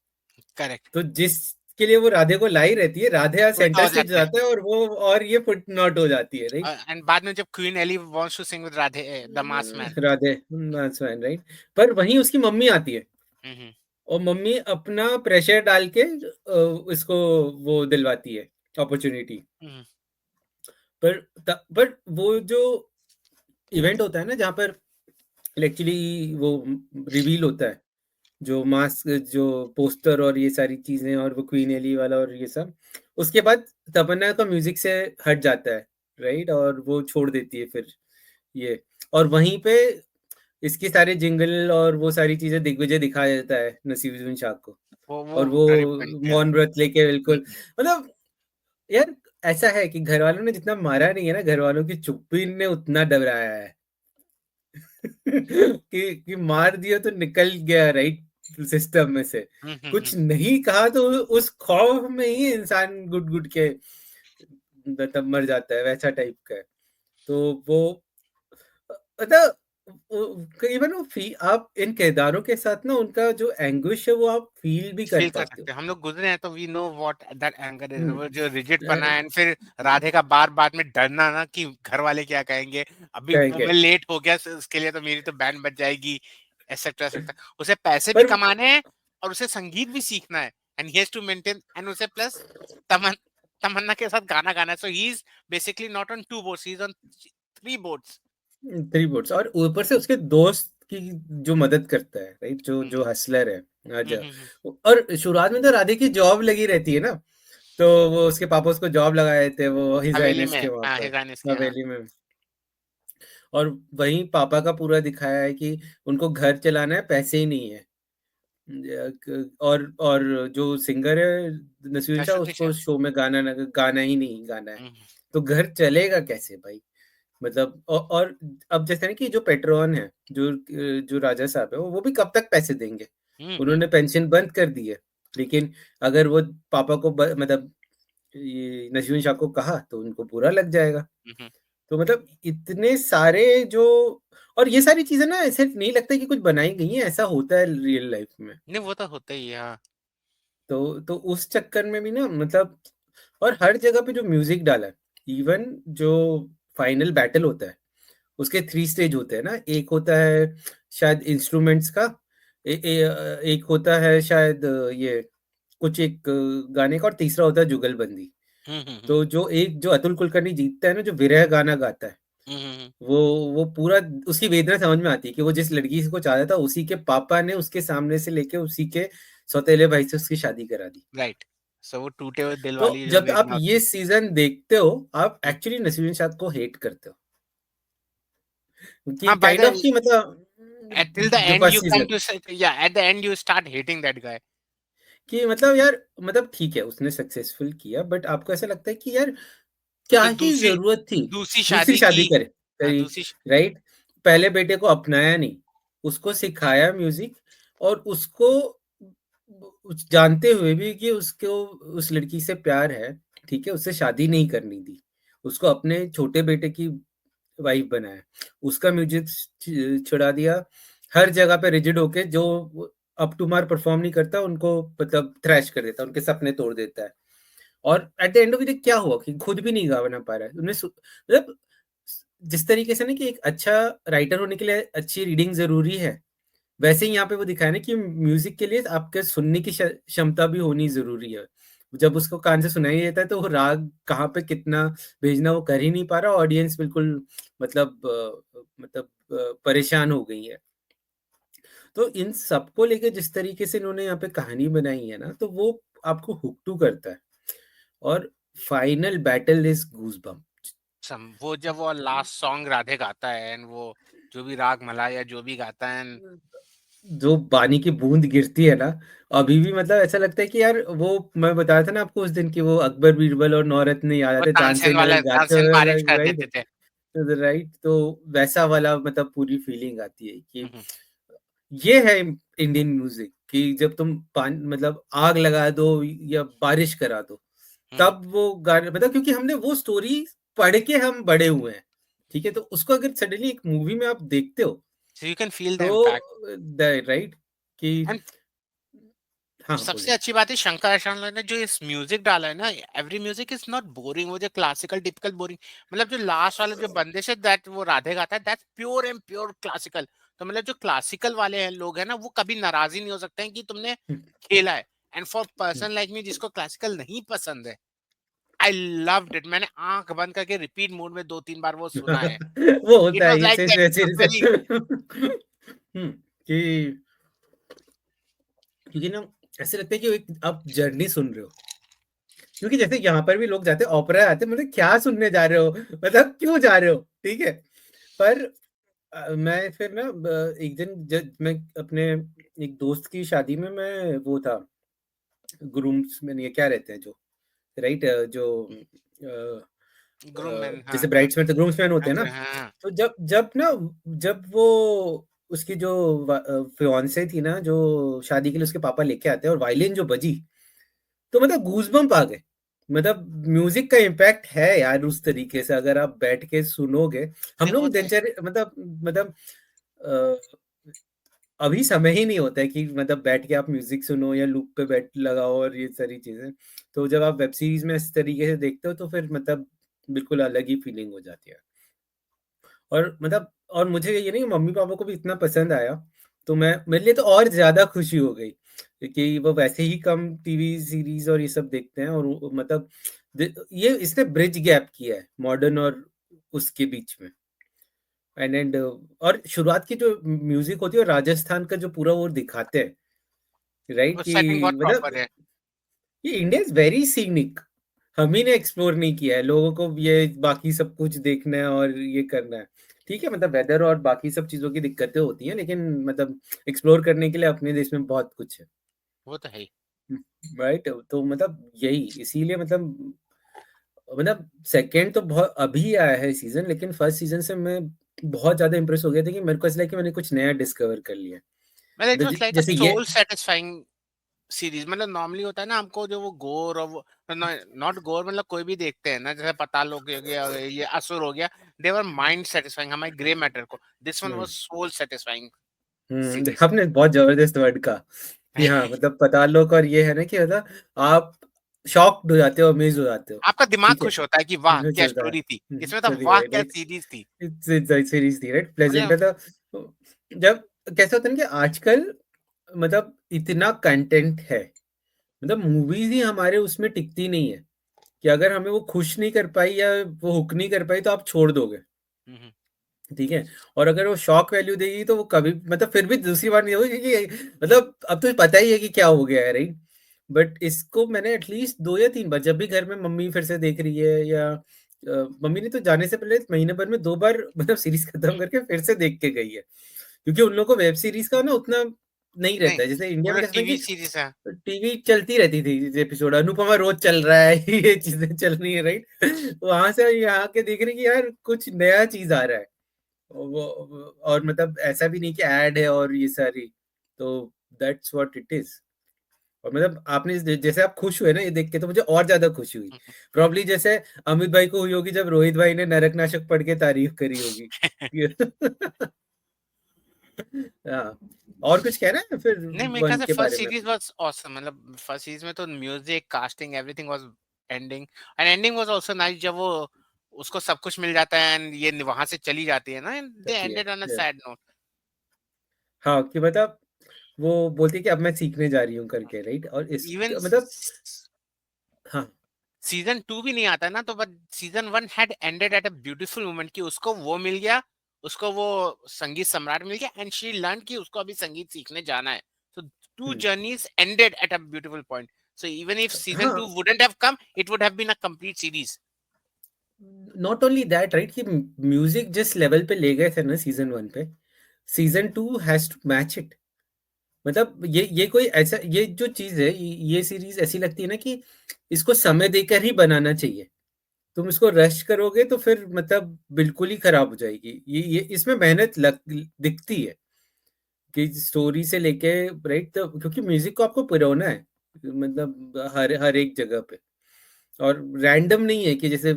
करेक्ट। तो जिसके लिए वो राधे को लाई रहती है, राधे यहाँ उल्टा सेंटर हो स्टेज जाता है। जाता है, और वो और ये फुट नॉट हो जाती है, राइट? एंड बाद में जब Queen Elli wants to sing with Radhe the mask man. Radhe that's man, right? पर वहीं उसकी मम्मी आती है, हुँ, हुँ, और मम्मी अपना प्रेशर डाल के इसको वो दिलवाती है अपॉर्चुनिटी। हुँ, पर वो जो इवेंट होता है ना जहाँ पर एक्चुअली वो रिवील होता है, जो मास्क जो पोस्टर और ये सारी चीजें और वो क्वीन एली वाला और ये सब, उसके बाद तमन्ना का म्यूजिक से हट जाता है, राइट? और वो छोड़ देती है फिर ये, और वहीं पे इसकी सारे जिंगल और वो सारी चीजें दिग्विजय दिखा देता है नसीरुद्दीन शाह को, वो और वो गरीब बन गया। मौन व्रत लेके हुँ, बिल्कुल मतलब यार, ऐसा है कि घर वालों ने जितना मारा नहीं है ना, घर वालों की चुप्पी ने उतना डराया है। कि मार दिया तो निकल गया, राइट? सिस्टम में से, कुछ हम्म। नहीं कहा तो उस खौफ में ही इंसान गुट गुट के मतलब मर जाता है, वैसा टाइप का है। तो वो मतलब इवन वो आप इन किरदारों के साथ ना उनका जो एंग्विश है वो आप फील भी कर फील कर पाते हो। सकते हैं, हम लोग गुजरे हैं तो we know what that anger is, वो जो रिजिड हम्म, पना है, एंड फिर राधे का बार बार में डरना ना कि घर वाले क्या कहेंगे, अभी वो कहेंगे मैं लेट हो गया उसके लिए तो मेरी तो बैंड बज जाएगी, एक्सेट्रा एक्सेट्रा। उसे पैसे भी पर कमाने हैं और उसे संगीत भी सीखना है, and he has to maintain, and उसे प्लस तमन तमन्ना के साथ गाना गाना है, so he is basically not on two boats, he is on three boats. Three boats, और ऊपर से उसके दोस्त की जो मदद करता है, राइट, जो जो हम्म हसलर है आज। हम्म। और शुरुआत में तो राधे की जॉब लगी रहती है ना, तो वो उसके पापा उसको जॉब लगाए थे वो हिज हवेली हाइनेस में, के वहां हाँ, पर, हिरानिस के, हाँ। हवेली में। और वहीं पापा का पूरा दिखाया है कि उनको घर चलाना है, पैसे ही नहीं है। और जो सिंगर है नसीरुद्दीन शाह, नशरुद्दीन उसको शाह। शो में गाना ही नहीं गाना है। हम्म तो घर चलेगा कैसे भाई? मतलब और अब जैसे ना कि जो पेट्रॉन है, जो जो राजा साहब है, वो भी कब तक पैसे देंगे? हम्म। उन्होंने पेंशन बंद कर दी है, लेकिन अगर वो पापा को मतलब ये नसीरुद्दीन शाह को कहा तो उनको बुरा लग जाएगा। हम्म। तो मतलब इतने सारे जो, और ये सारी चीजें ना ऐसे नहीं लगता कि कुछ बनाई गई हैं, ऐसा होता है रियल लाइफ में। नहीं, वो तो होता ही है, हाँ। तो उस चक्कर में भी ना मतलब, और हर जगह पे जो म्यूजिक डाला है, इवन जो फाइनल बैटल होता है उसके थ्री स्टेज होते हैं ना, एक होता है शायद इंस्ट्रूमेंट्स का, एक होता है शायद ये कुछ एक गाने का, और तीसरा होता है जुगलबंदी। हम्म। तो जो एक जो अतुल कुलकर्णी जीतता है ना, जो विरह गाना गाता है, हम्म। वो वो पूरा उसकी वेदना समझ में आती है कि वो जिस लड़की को चाहता था उसी के पापा ने उसके सामने से लेके उसी के सौतेले भाई से उसकी शादी करा दी। राइट। सो वो टूटे हुए दिल तो वाली जो जब आप वेदना होती ये है। सीजन देखते हो, आप हम्म। एक्चुअली नसीरुद्दीन शाह को हेट करते हो, कि हाँ, बाय काइंड ऑफ द, की मतलब टिल द जो end first you come season, two, या at the end you start hating that guy. कि मतलब यार, मतलब ठीक है उसने सक्सेसफुल किया, बट आपको ऐसा लगता है कि यार क्या उसने ही दूसरी जरूरत थी दूसरी दूसरी शादी शादी की। हाँ, करी, दूसरी राइट? पहले बेटे को अपनाया नहीं, उसको सिखाया म्यूजिक, और उसको जानते हुए भी कि उसको उस लड़की से प्यार है, ठीक है, उससे शादी नहीं करनी दी, उसको अपने छोटे बेटे की वाइफ बनाया, उसका म्यूजिक छुड़ा दिया, हर जगह पे रिजिड होके जो अप टू मार परफॉर्म नहीं करता उनको मतलब थ्रैश कर देता, उनके सपने तोड़ देता है। और eight the end of the day क्या हुआ कि खुद भी नहीं गा बना पा रहा है, उन्हें मतलब जिस तरीके से ना कि एक अच्छा राइटर होने के लिए अच्छी रीडिंग जरूरी है, वैसे ही यहाँ पे वो दिखाया ना कि म्यूजिक के लिए आपके सुनने की क्षमता भी होनी जरूरी है। जब उसको कान से सुनाई देता है तो वो राग कहाँ पे कितना भेजना वो कर ही नहीं पा रहा, ऑडियंस बिल्कुल मतलब परेशान हो गई है। तो इन सबको लेके जिस तरीके से इन्होंने यहाँ पे कहानी बनाई है ना, तो वो आपको हुक टू करता है। और फाइनल बैटल इज गूजबम्प। वो जब वो लास्ट सॉन्ग राधे गाता है, एंड वो जो भी राग मला या जो भी गाता है, and जो पानी की बूंद गिरती है ना, अभी भी मतलब ऐसा लगता है कि यार वो, मैं बताया था ना आपको उस दिन की, वो अकबर बीरबल और नौरत्न याद वो आते तानसेन तानसेन वाला, गाते तानसेन हुए, बारिश कर राइट? देते थे। राइट, तो वैसा वाला मतलब पूरी फीलिंग आती है कि हम्म ये है इंडियन म्यूजिक, कि जब तुम मतलब आग लगा दो या बारिश करा दो, हम्म। तब वो गाने मतलब, क्योंकि हमने वो स्टोरी पढ़ के हम बड़े हुए हैं, ठीक है, तो उसको अगर सडनली एक मूवी में आप देखते हो so you can feel the impact. तो राइट कि हाँ हाँ, सबसे बोलिए। अच्छी बात है शंकर एहसान ने जो इस म्यूजिक डाला है ना, every music is not boring, वो जो क्लासिकल टिपिकल बोरिंग, मतलब जो लास्ट वाला जो बंदिश है दैट वो राधे गाता है, that's pure and pure classical. तो मतलब जो क्लासिकल वाले हैं लोग हैं ना, वो कभी नाराज ही नहीं हो सकते हैं कि तुमने खेला है। And for person like me जिसको क्लासिकल नहीं पसंद है, आई लव्ड इट, मैंने आंख बंद करके रिपीट मोड में 2-3 बार वो सुना है। वो होता इट है वाज ये लाइक सिर्फ दैट, सीरीज वेरी। कि क्योंकि ना ऐसे लगता है कि एक आप जर्नी सुन रहे हो, क्योंकि जैसे यहाँ पर भी लोग जाते हैं ओपेरा आते हैं, मतलब क्या सुनने जा रहे हो, मतलब क्यों जा रहे हो, ठीक है। पर मैं फिर ना एक दिन जब मैं अपने एक दोस्त की शादी में, मैं वो था ग्रूम्स में, ये क्या रहते हैं जो, राइट, जो ग्रूम मैन, हाँ जैसे ब्राइड्समेड तो ग्रूम्समैन होते हैं ना। हाँ। तो जब जब ना जब वो उसकी जो फियांसे थी ना, जो शादी के लिए उसके पापा लेके आते हैं, और वायलिन जो बजी, तो मतलब गूज़बम्प आ गए। मतलब म्यूज़िक का इम्पैक्ट है यार उस तरीके से, अगर आप बैठ के सुनोगे। हम नहीं वो लोग तो है। दिनचर्या मतलब अ, अभी समय ही नहीं होता है कि मतलब बैठ के आप म्यूज़िक सुनो या लूप पे बैठ लगाओ और ये सारी चीज़ें। तो जब आप वेब सीरीज़ में इस तरीके से देखते हो तो फिर मतलब बिल्कुल अलग ही फीलिंग हो जाती है। और मतलब और मुझे ये नहीं, मम्मी-पापा को भी इतना पसंद आया, तो मैं मेरे लिए तो और ज़्यादा खुशी हो गई, क्योंकि वो वैसे ही कम टीवी सीरीज़ और ये सब देखते हैं, और वो मतलब ये इसने ब्रिज गैप किया है मॉडर्न और उसके बीच में। और शुरुआत की जो म्यूज़िक होती है, और राजस्थान का जो पूरा वो दिखाते हैं, राइट? वो सेटिंग कि बहुत मतलब प्रॉपर है। ये इंडिया इज़ वेरी सीनिक। हम ही ने एक्सप्लोर नहीं किया है, लोगों को ये बाकी सब कुछ देखना है और ये करना है। ठीक है, मतलब वेदर और बाकी सब चीज़ों की दिक्कतें होती हैं, लेकिन मतलब एक्सप्लोर करने के लिए अपने देश में बहुत कुछ है। वो तो है ही। हुँ, राइट? तो मतलब यही, इसीलिए मतलब सेकंड तो बहुत अभी आया है सीज़न, लेकिन फर्स्ट सीज़न से मैं बहुत ज़्यादा इम्प्रेस हो गया था कि मेरे को ऐसा लगा कि मैंने कुछ नया डिस्कवर कर लिया है। मतलब इट मतलब वाज लाइक अ जैसे ये सोल सैटिस्फाइंग सीरीज। मतलब नॉर्मली होता है ना हमको जो वो गोर और वो नॉट गोर, मतलब कोई भी देखते हैं ना, जैसे पाताल लोक हो गया, ये असुर हो गया, दे वर माइंड सेटिस्फाइंग हमारे ग्रे मैटर को। This one hmm. Was soul satisfying hmm, series. आपने बहुत ज़बरदस्त वर्ड कहा कि हाँ, मतलब पाताल लोक, और ये है ना कि मतलब आप शॉक्ड हो जाते हो, अमेज़ हो जाते हो, आपका दिमाग ठीक है? खुश होता है कि वाह इसमें क्या चलता है। स्टोरी थी, हुँ, इसमें तो चलिए वाह राइट, क्या राइट। सीरीज थी। इट्स अ सीरीज़ थी, राइट? प्लेज़ेंट मतलब है तो जब कैसा होता है ना कि आजकल मतलब इतना कंटेंट है, मतलब मूवीज़ ही हमारे उसमें टिकती नहीं है, कि अगर हमें वो खुश नहीं कर पाई या वो हुक नहीं कर पाई तो आप छोड़ दोगे। हम्म, ठीक है? और अगर वो शॉक वैल्यू देगी तो वो कभी मतलब फिर भी दूसरी बार नहीं होगी, क्योंकि मतलब अब तो पता ही है कि क्या हो गया है, राइट? बट इसको मैंने एटलीस्ट 2 या 3 बार, जब भी घर में मम्मी फिर से देख रही है, या मम्मी ने तो जाने से पहले महीने भर में 2 बार मतलब सीरीज़ खत्म करके फिर से देख के गई है। क्योंकि उन लोगों को वेब सीरीज़ का ना उतना नहीं नहीं रहता है। जैसे इंडिया वो में तो कैसा था टीवी कि सीरीज है। टीवी चलती रहती थी एपिसोड, अनुपमा रोज़ चल रहा है, ये चीज़ें चल रही है, राइट? वहाँ से यहाँ के देख रहे हैं कि यार कुछ नया चीज़ आ रहा है। वो और मतलब ऐसा भी नहीं कि ऐड है और ये सारी, तो दैट्स व्हाट इट इज़। और मतलब आपने जैसे आप खुश हुए ना ये देख के, तो मुझे और ज़्यादा खुशी हुई। प्रोबब्ली जैसे अमित भाई को हुई होगी जब रोहित भाई ने नरक-नाशक पढ़ के तारीफ़ करी होगी। ये हाँ, और कुछ कहना है फिर नहीं मेरे ख्याल 1 से के फर्स्ट बारे में सीरीज कुछ? Was awesome. मतलब फर्स्ट सीरीज में तो music, casting, everything was ending, and ending was also nice जब वो उसको सब कुछ मिल जाता है एंड ये वहां से चली जाती है ना, एंड दे रहती है। एंडेड ऑन अ या सैड नोट। हाँ, कि मतलब वो बोलती है कि अब मैं सीखने जा रही हूँ करके, राइट? और इस इवन मतलब हाँ। सीजन 2 भी नहीं आता ना, तो but season 1 had ended at a beautiful moment कि उसको वो मिल गया, उसको वो संगीत सम्राट मिल गया, एंड शी लर्न कि उसको अभी संगीत सीखने जाना है। So two hmm. journeys ended at a beautiful point. So even if season हाँ, 2 wouldn't have come, it would have been a complete series. Not only that, right? कि म्यूज़िक जिस लेवल पे ले गए थे ना सीज़न 1 पे, season 2 has to match it. मतलब ये कोई ऐसा, ये जो चीज़ है, ये सीरीज़ ऐसी लगती है ना कि इसको समय देकर ही बनाना चाहिए। तुम इसको रश करोगे तो फिर मतलब बिल्कुल ही खराब हो जाएगी। ये इसमें मेहनत लग दिखती है, कि स्टोरी से लेके, राइट? तो क्योंकि म्यूज़िक को आपको पिरोना है, मतलब हर हर एक जगह पे, और रैंडम नहीं है कि जैसे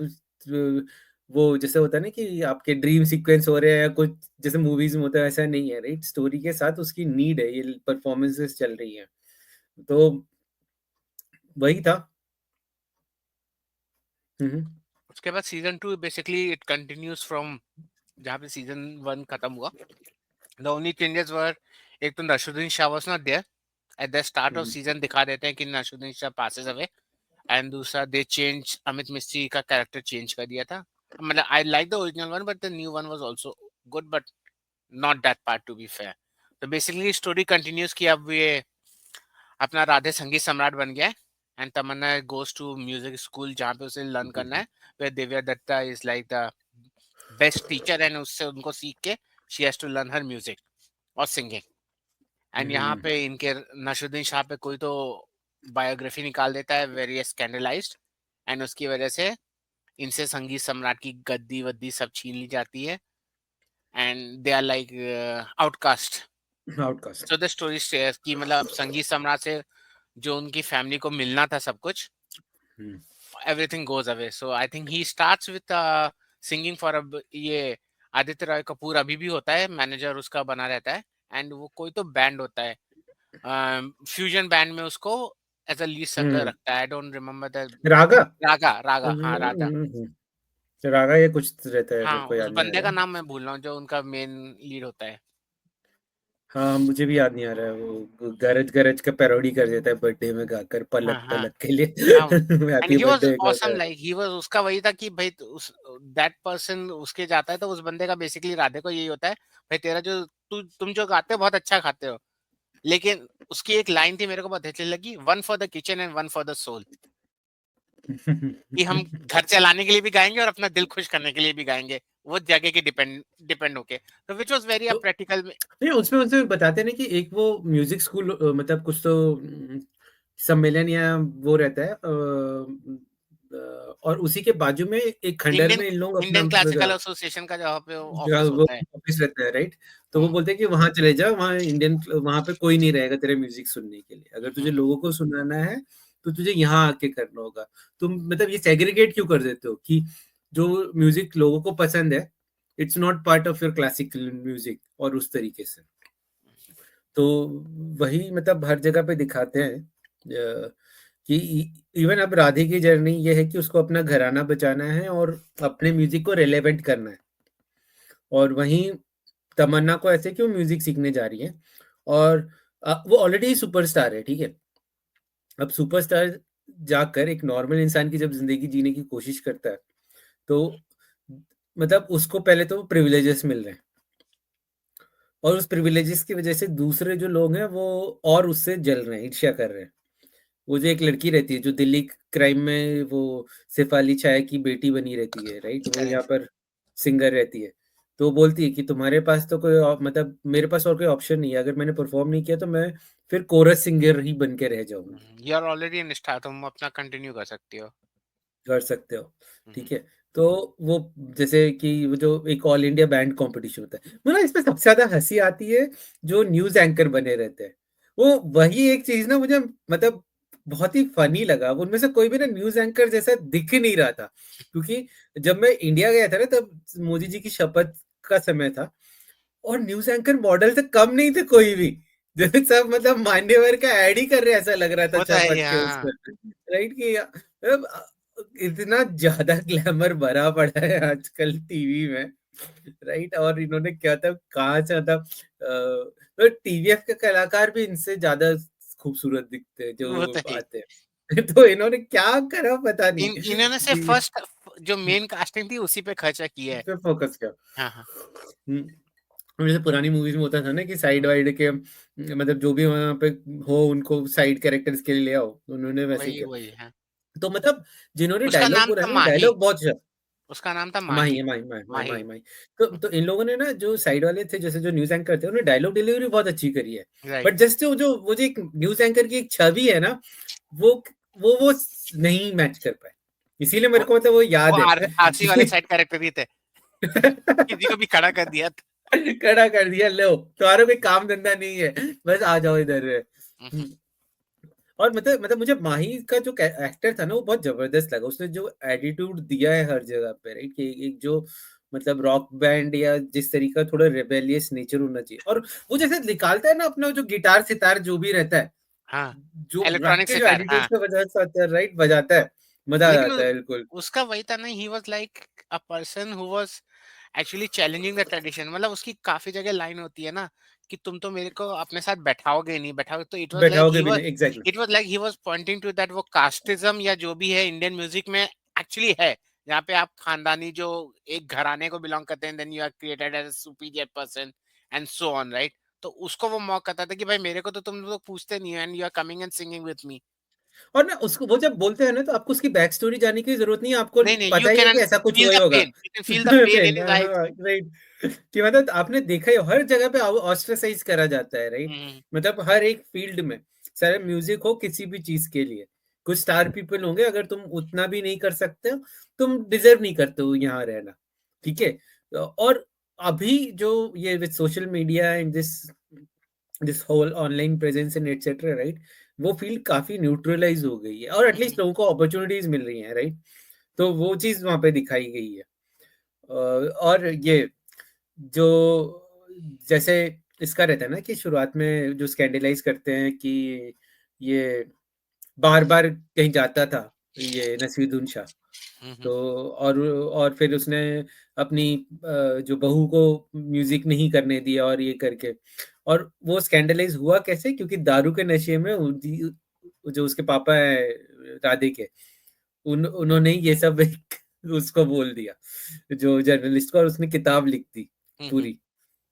वो जैसे होता है ना कि आपके ड्रीम सीक्वेंस हो रहे हैं या कुछ, जैसे मूवीज़ में होता है, ऐसा नहीं है, राइट? स्टोरी के साथ उसकी नीड है, ये परफॉर्मेंसेस चल रही हैं। तो वही था। हुँ, हुँ। उसके बाद season 2 basically it continues from जहाँ पे सीजन 1 खत्म हुआ। द ओनली चेंजेस वर, एक तो Naseeruddin Shah was not there at the start hmm, of hmm. Season, दिखा देते हैं कि Naseeruddin Shah passes away, and दूसरा दे चेंज, अमित मिस्त्री का कैरेक्टर चेंज कर दिया था। मतलब I like the original one but the new one was also good, but not that part to be fair. तो बेसिकली स्टोरी कंटिन्यूज कि अब ये अपना राधे संगीत सम्राट बन गया है, and Tamanna goes to music school जहाँ पे उसे लर्न करना है, where Divya Dutta is like the best teacher, and उससे उनको सीख के she has to learn her music और सिंगिंग। हुँ, एंड यहाँ हुँ। पे इनके नसरुद्दीन शाह पे कोई तो बायोग्राफी निकाल देता है वेरी स्कैंडलाइज्ड, एंड उसकी वजह से इनसे संगीत सम्राट की गद्दी वद्दी सब छीन ली जाती है, and they are like outcast. Outcast. So the story says कि मतलब संगीत सम्राट से जो उनकी फैमिली को मिलना था सब कुछ, हुँ। everything goes away. So I think he starts with singing for ये आदित्य रॉय कपूर अभी भी होता है, मैनेजर उसका बना रहता है, एंड वो कोई तो बैंड होता है, फ्यूजन बैंड में उसको एज अ लीड सिंगर हुँ। रखता है। आई डोंट रिमेम्बर द रागा? रागा, रागा, हाँ राधा। हुँ। रागा या कुछ रहता है, मेरे हाँ, को उस याद नहीं आ बंदे रहा का है। नाम मैं भूल रहा हूँ जो उनका मेन लीड होता है। हाँ, मुझे भी याद नहीं आ रहा है, वो गरज गरज का पैरोडी कर देता है बर्थडे में गाकर, हाँ, पलक हाँ, पलक के लिए हाँ। And happy he was birthday awesome, गाता है। लाइक ही वाज़, उसका वही था कि भाई उस दैट पर्सन उसके जाता है तो उस बंदे का बेसिकली राधे को यही होता है, भाई तेरा जो तुम जो गाते हो बहुत अच्छा खाते हो। लेकिन उसकी एक लाइन थी मेरे को बहुत अच्छी लगी, one for the kitchen and one for the soul, कि हम घर चलाने के लिए भी गाएँगे और अपना दिल खुश करने के लिए भी गाएँगे, वो जगह के डिपेंड डिपेंड होके। तो व्हिच वाज़ वेरी तो प्रैक्टिकल। नहीं, उसमें उसमें बताते हैं ना कि एक वो म्यूज़िक स्कूल मतलब कुछ तो सम्मेलन या वो रहता है और उसी के बाजू में एक खंडहर इंडियन में इन लोग अपना इंडियन क्लासिकल एसोसिएशन का जहाँ पे जहाँ ऑफिस वो होता है। ऑफिस रहता है, राइट? तो वो हुँ, बोलते हैं कि वहाँ चले जाओ, वहाँ पे कोई नहीं रहेगा तेरे म्यूज़िक सुनने के लिए। अगर तुझे हुँ, लोगों को सुनाना है, तो तुझे यहाँ आके करना होगा। तुम मतलब ये सेग्रीगेट क्यों कर देते हो कि जो म्यूज़िक लोगों को पसंद है, it's not part of your classical music और उस तरीके से। तो वही मतलब हर जगह पे दिखाते हैं कि इवन अब राधे की जर्नी ये है कि उसको अपना घराना बचाना है और अपने म्यूज़िक को रिलेवेंट करना है। और वहीं तमन्ना को ऐसे क्यों म्यूजिक सीखने जा रही है और वो ऑलरेडी सुपरस्टार है, ठीक है? अब सुपरस्टार जाकर एक नॉर्मल इंसान की जब ज़िंदगी जीने की कोशिश करता है, तो मतलब उसको पहले तो प्रिविलेजेस मिल रहे हैं और उस प्रिविलेजेस की वजह से दूसरे जो लोग हैं, वो और उससे जल रहे हैं, ईर्ष्या कर रहे हैं। वो जो एक लड़की रहती है, जो दिल्ली क्राइम में वो सिपाही छाया की बेटी बनी रहती है, राइट? वो यहाँ करेक्ट। पर सिंगर रहती है। तो वो बोलती है कि तुम्हारे पास तो कोई मतलब मेरे पास और कोई ऑप्शन नहीं है। अगर मैंने परफ़ॉर्म नहीं किया तो मैं फिर कोरस सिंगर ही बन के रह जाऊँगी। You are already in star, तुम अपना कंटिन्यू कर सकती हो। कर सकते हो, हुँ, ठीक है? तो वो जैसे कि वो जो एक ऑल इंडिया बैंड कॉम्पिटिशन होता है, मुझे ना इसमें सबसे ज़्यादा हँसी आती है जो न्यूज़ एंकर बने रहते हैं। वो वही एक चीज़ ना मुझे मतलब बहुत ही फ़नी लगा, उनमें से कोई भी ना न्यूज़ एंकर जैसा दिख ही नहीं रहा था। क्योंकि जब मैं इंडिया गया था ना तब मोदी जी की शपथ का समय था और न्यूज़ एंकर मॉडल से कम नहीं थे कोई भी। जैसे सब मतलब मान्यवर का ऐड ही कर रहे हैं ऐसा लग रहा था वो तो है ही, शपथ के उस हाँ। पर, राइट? कि मतलब इतना ज़्यादा ग्लैमर भरा पड़ा है आजकल टीवी में, राइट? और इन्होंने क्या था कहाँ से मतलब तो टीवीएफ के कलाकार भी इनसे ज़्यादा खूबसूरत दिखते हैं वो तो जो है ही। आते हैं। तो इन्होंने क्या करा पता नहीं इन्होंने सिर्फ कि फर्स्ट जो मेन कास्टिंग थी उसी पे खर्चा किया इस है। पे फोकस किया। हाँ, हाँ। हुँ। जैसे पुरानी मूवीज़ में होता था ना कि साइड हुँ, वाइड के मतलब जो भी वहाँ पे हो उनको साइड कैरेक्टर्स के लिए ले आओ, उन्होंने वैसे ही वही, किया। वही, हाँ। तो मतलब जिन्होंने उसका डायलॉग नाम बोला था है ना, माही, डायलॉग बहुत अच्छा उसका नाम था माही माही। है, माही माही माही माही। माही माही। तो इन लोगों ने ना जो साइड वाले थे जैसे जो न्यूज़ एंकर थे, उन्होंने डायलॉग डिलीवरी बहुत अच्छी करी है। राइट। बट जस्ट वो जो एक न्यूज़ एंकर की एक छवि है ना, वो वो नहीं मैच कर पाए। इसीलिए वो मेरे को मतलब वो वो याद है आरसी वाले कि साइड कैरेक्टर ही थे। किसी को भी खड़ा कर दिया था। खड़ा कर दिया, लो तुम्हारा कोई काम धंधा नहीं है, बस आ जाओ इधर। हुँ, हुँ। हुँ। और मतलब मुझे माही का जो एक्टर था ना वो बहुत जबरदस्त लगा। उसने जो एटीट्यूड दिया है हर जगह पे, राइट? कि एक जो मतलब रॉक बैंड या जिस तरीका थोड़ा रेबेलियस नेचर होना चाहिए और वो जैसे निकालता है ना अपना जो गिटार सितार जो भी रहता है, हाँ, जो रख इलेक्ट्रॉनिक के जो सितार, एटीट्यूड हाँ। के वजह से आता है, राइट? बजाता है, मजा आ लेकिन जाता है बिल्कुल। उसका वही था ना, he was like a person who was actually challenging the tradition. मतलब उसकी काफ़ी जगह लाइन होती है ना कि तुम तो मेरे को अपने साथ बैठाओगे ही नहीं, बैठाओगे तो बैठाओगे भी नहीं, exactly. It was like he was pointing to that वो कास्टिज़्म या जो भी है इंडियन म्यूज़िक में एक्चुअली है। जहाँ पे आप खानदानी जो एक घराने को बिलॉन्ग करते हैं, then you are created as a superior person and so on, right? तो उसको वो मॉक करता था कि भाई मेरे को तो तुम लोग पूछते नहीं हो and you are coming and singing with me. और ना उसको वो जब बोलते हैं ना तो आपको उसकी बैक स्टोरी जानने की ज़रूरत नहीं है, आपको नहीं, नहीं, यू पता ही है कैन कि ऐसा कुछ फील हुआ ही द होगा। Pain, you can feel the pain in pain his हाँ, आईज़। हाँ, राइट। कि मतलब आपने देखा ही हर जगह पे ऑस्ट्रेसाइज़ करा जाता है, राइट? हुँ, मतलब हर एक फ़ील्ड में, चाहे म्यूज़िक हो किसी भी चीज़ के लिए। कुछ स्टार पीपल होंगे अगर तुम उतना भी नहीं कर सकते हो, तुम डिज़र्व नहीं करते हो यहाँ रहना, ठीक है? और अभी जो ये with social media and this whole online presence and etcetera, right, वो फील्ड काफी न्यूट्रलाइज हो गई है और हम्म, एटलीस्ट लोगों को अपॉर्चुनिटीज मिल रही हैं, राइट। तो वो चीज वहां पे दिखाई गई है। और ये जो जैसे इसका रहता है ना कि शुरुआत में जो स्कैंडलाइज करते हैं कि ये बार बार कहीं जाता था, ये नसीरुद्दीन शाह। हम्म, तो और फिर उसने अपनी जो बहू को म्यूजिक नहीं करने दिया और ये करके, और वो स्कैंडलाइज हुआ कैसे, क्योंकि दारू के नशे में जो उसके पापा है राधे के, उन्होंने ये सब उसको बोल दिया, जो जर्नलिस्ट को, और उसने किताब लिख दी हम्म, पूरी।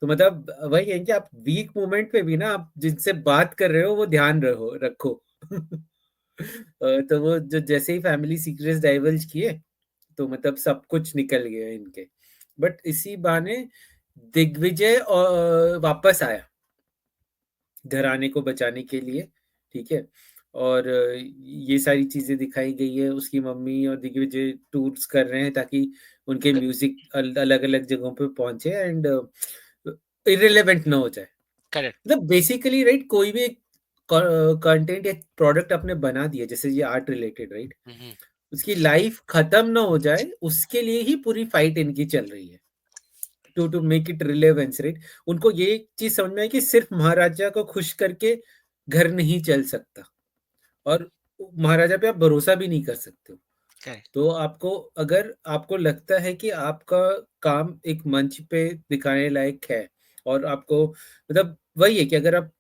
तो मतलब वही है कि आप वीक मोमेंट पे भी ना, आप जिनसे बात कर रहे हो वो ध्यान रहो रखो। तो वो जो जैसे ही फैमिली सीक्रेट्स डाइवल्ज किए, तो मतलब सब कुछ निकल गया इनके। बट इसी बहाने दिग्विजय वापस आया घराने को बचाने के लिए, ठीक है। और ये सारी चीजें दिखाई गई है, उसकी मम्मी और दिग्विजय टूर्स कर रहे हैं ताकि उनके म्यूजिक अलग अलग जगहों पे पहुंचे एंड इरेलेवेंट ना हो जाए। करेक्ट। मतलब बेसिकली, राइट, कोई भी कंटेंट या प्रोडक्ट आपने बना दिया, जैसे ये आर्ट रिलेटेड, राइट, हम्म, उसकी लाइफ खत्म ना हो जाए उसके लिए ही पूरी फाइट इनकी चल रही है, to make it relevance, right. उनको ये चीज समझ में है कि सिर्फ महाराजा को खुश करके घर नहीं चल सकता, और महाराजा पे आप भरोसा भी नहीं कर सकते हो। करेक्ट। तो आपको, अगर आपको लगता है कि आपका काम एक मंच पे दिखाने लायक है, और आपको मतलब वही है कि अगर आप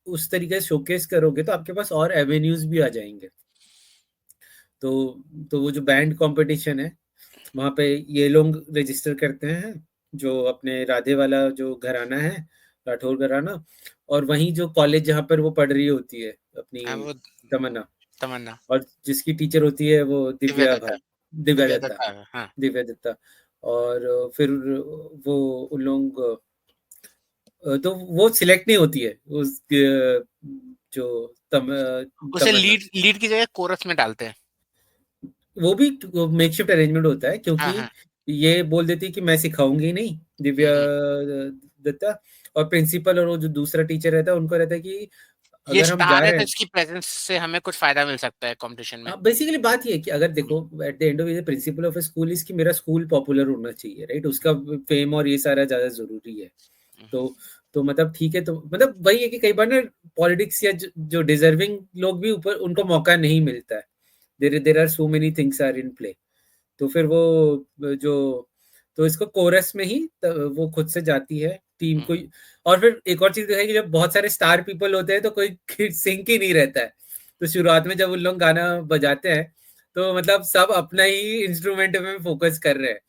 उस तरीके से शोकेस करोगे तो आपके पास और एवेन्यूज भी आ जाएंगे। तो वो जो बैंड कंपटीशन है, वहाँ पे ये लोग रजिस्टर करते हैं, जो अपने राधे वाला जो घराना है, राठौर घराना, और वहीं जो कॉलेज जहाँ पर वो पढ़ रही होती है अपनी हाँ, वो तमन्ना, तमन्ना। और जिसकी टीचर होती है वो दिव्या दिव्या दत्ता। भाई, दिव्या दिव्या दत्ता, दत्ता, हाँ। दिव्या दत्ता। और फिर वो उन लोग तो वो सिलेक्ट नहीं होती है उस जो उसे तमन्ना, लीड लीड की जगह कोरस में डालते हैं। वो भी मेकशिफ्ट अरेंजमेंट होता है, हाँ, क्योंकि हाँ। ये बोल देती है कि मैं सिखाऊंगी नहीं, दिव्या हम्म। दत्ता। और प्रिंसिपल और वो जो दूसरा टीचर रहता है उनको रहता है कि ये अगर हम जा स्टार है रहे तो हैं, इसकी प्रेजेंस से हमें कुछ फायदा मिल सकता है कंपटीशन में। बेसिकली बात ये है कि अगर देखो, eight the end of the principle of A school is कि मेरा स्कूल पॉपुलर होना चाहिए, राइट, उसका फेम और ये सारा ज्यादा जरूरी है। हम्म, तो मतलब ठीक है, तो मतलब वही है कि कई बार ना पॉलिटिक्स या जो डिजर्विंग लोग भी ऊपर उनको मौका नहीं मिलता है, there are so many things are in play. तो फिर वो जो, तो इसको कोरस में ही वो खुद से जाती है टीम को। हम्म। और फिर एक और चीज देखा है कि जब बहुत सारे स्टार पीपल होते हैं तो कोई सिंक ही नहीं रहता है। तो शुरुआत में जब उन लोग गाना बजाते हैं तो मतलब सब अपना ही इंस्ट्रूमेंट में फोकस कर रहे हैं,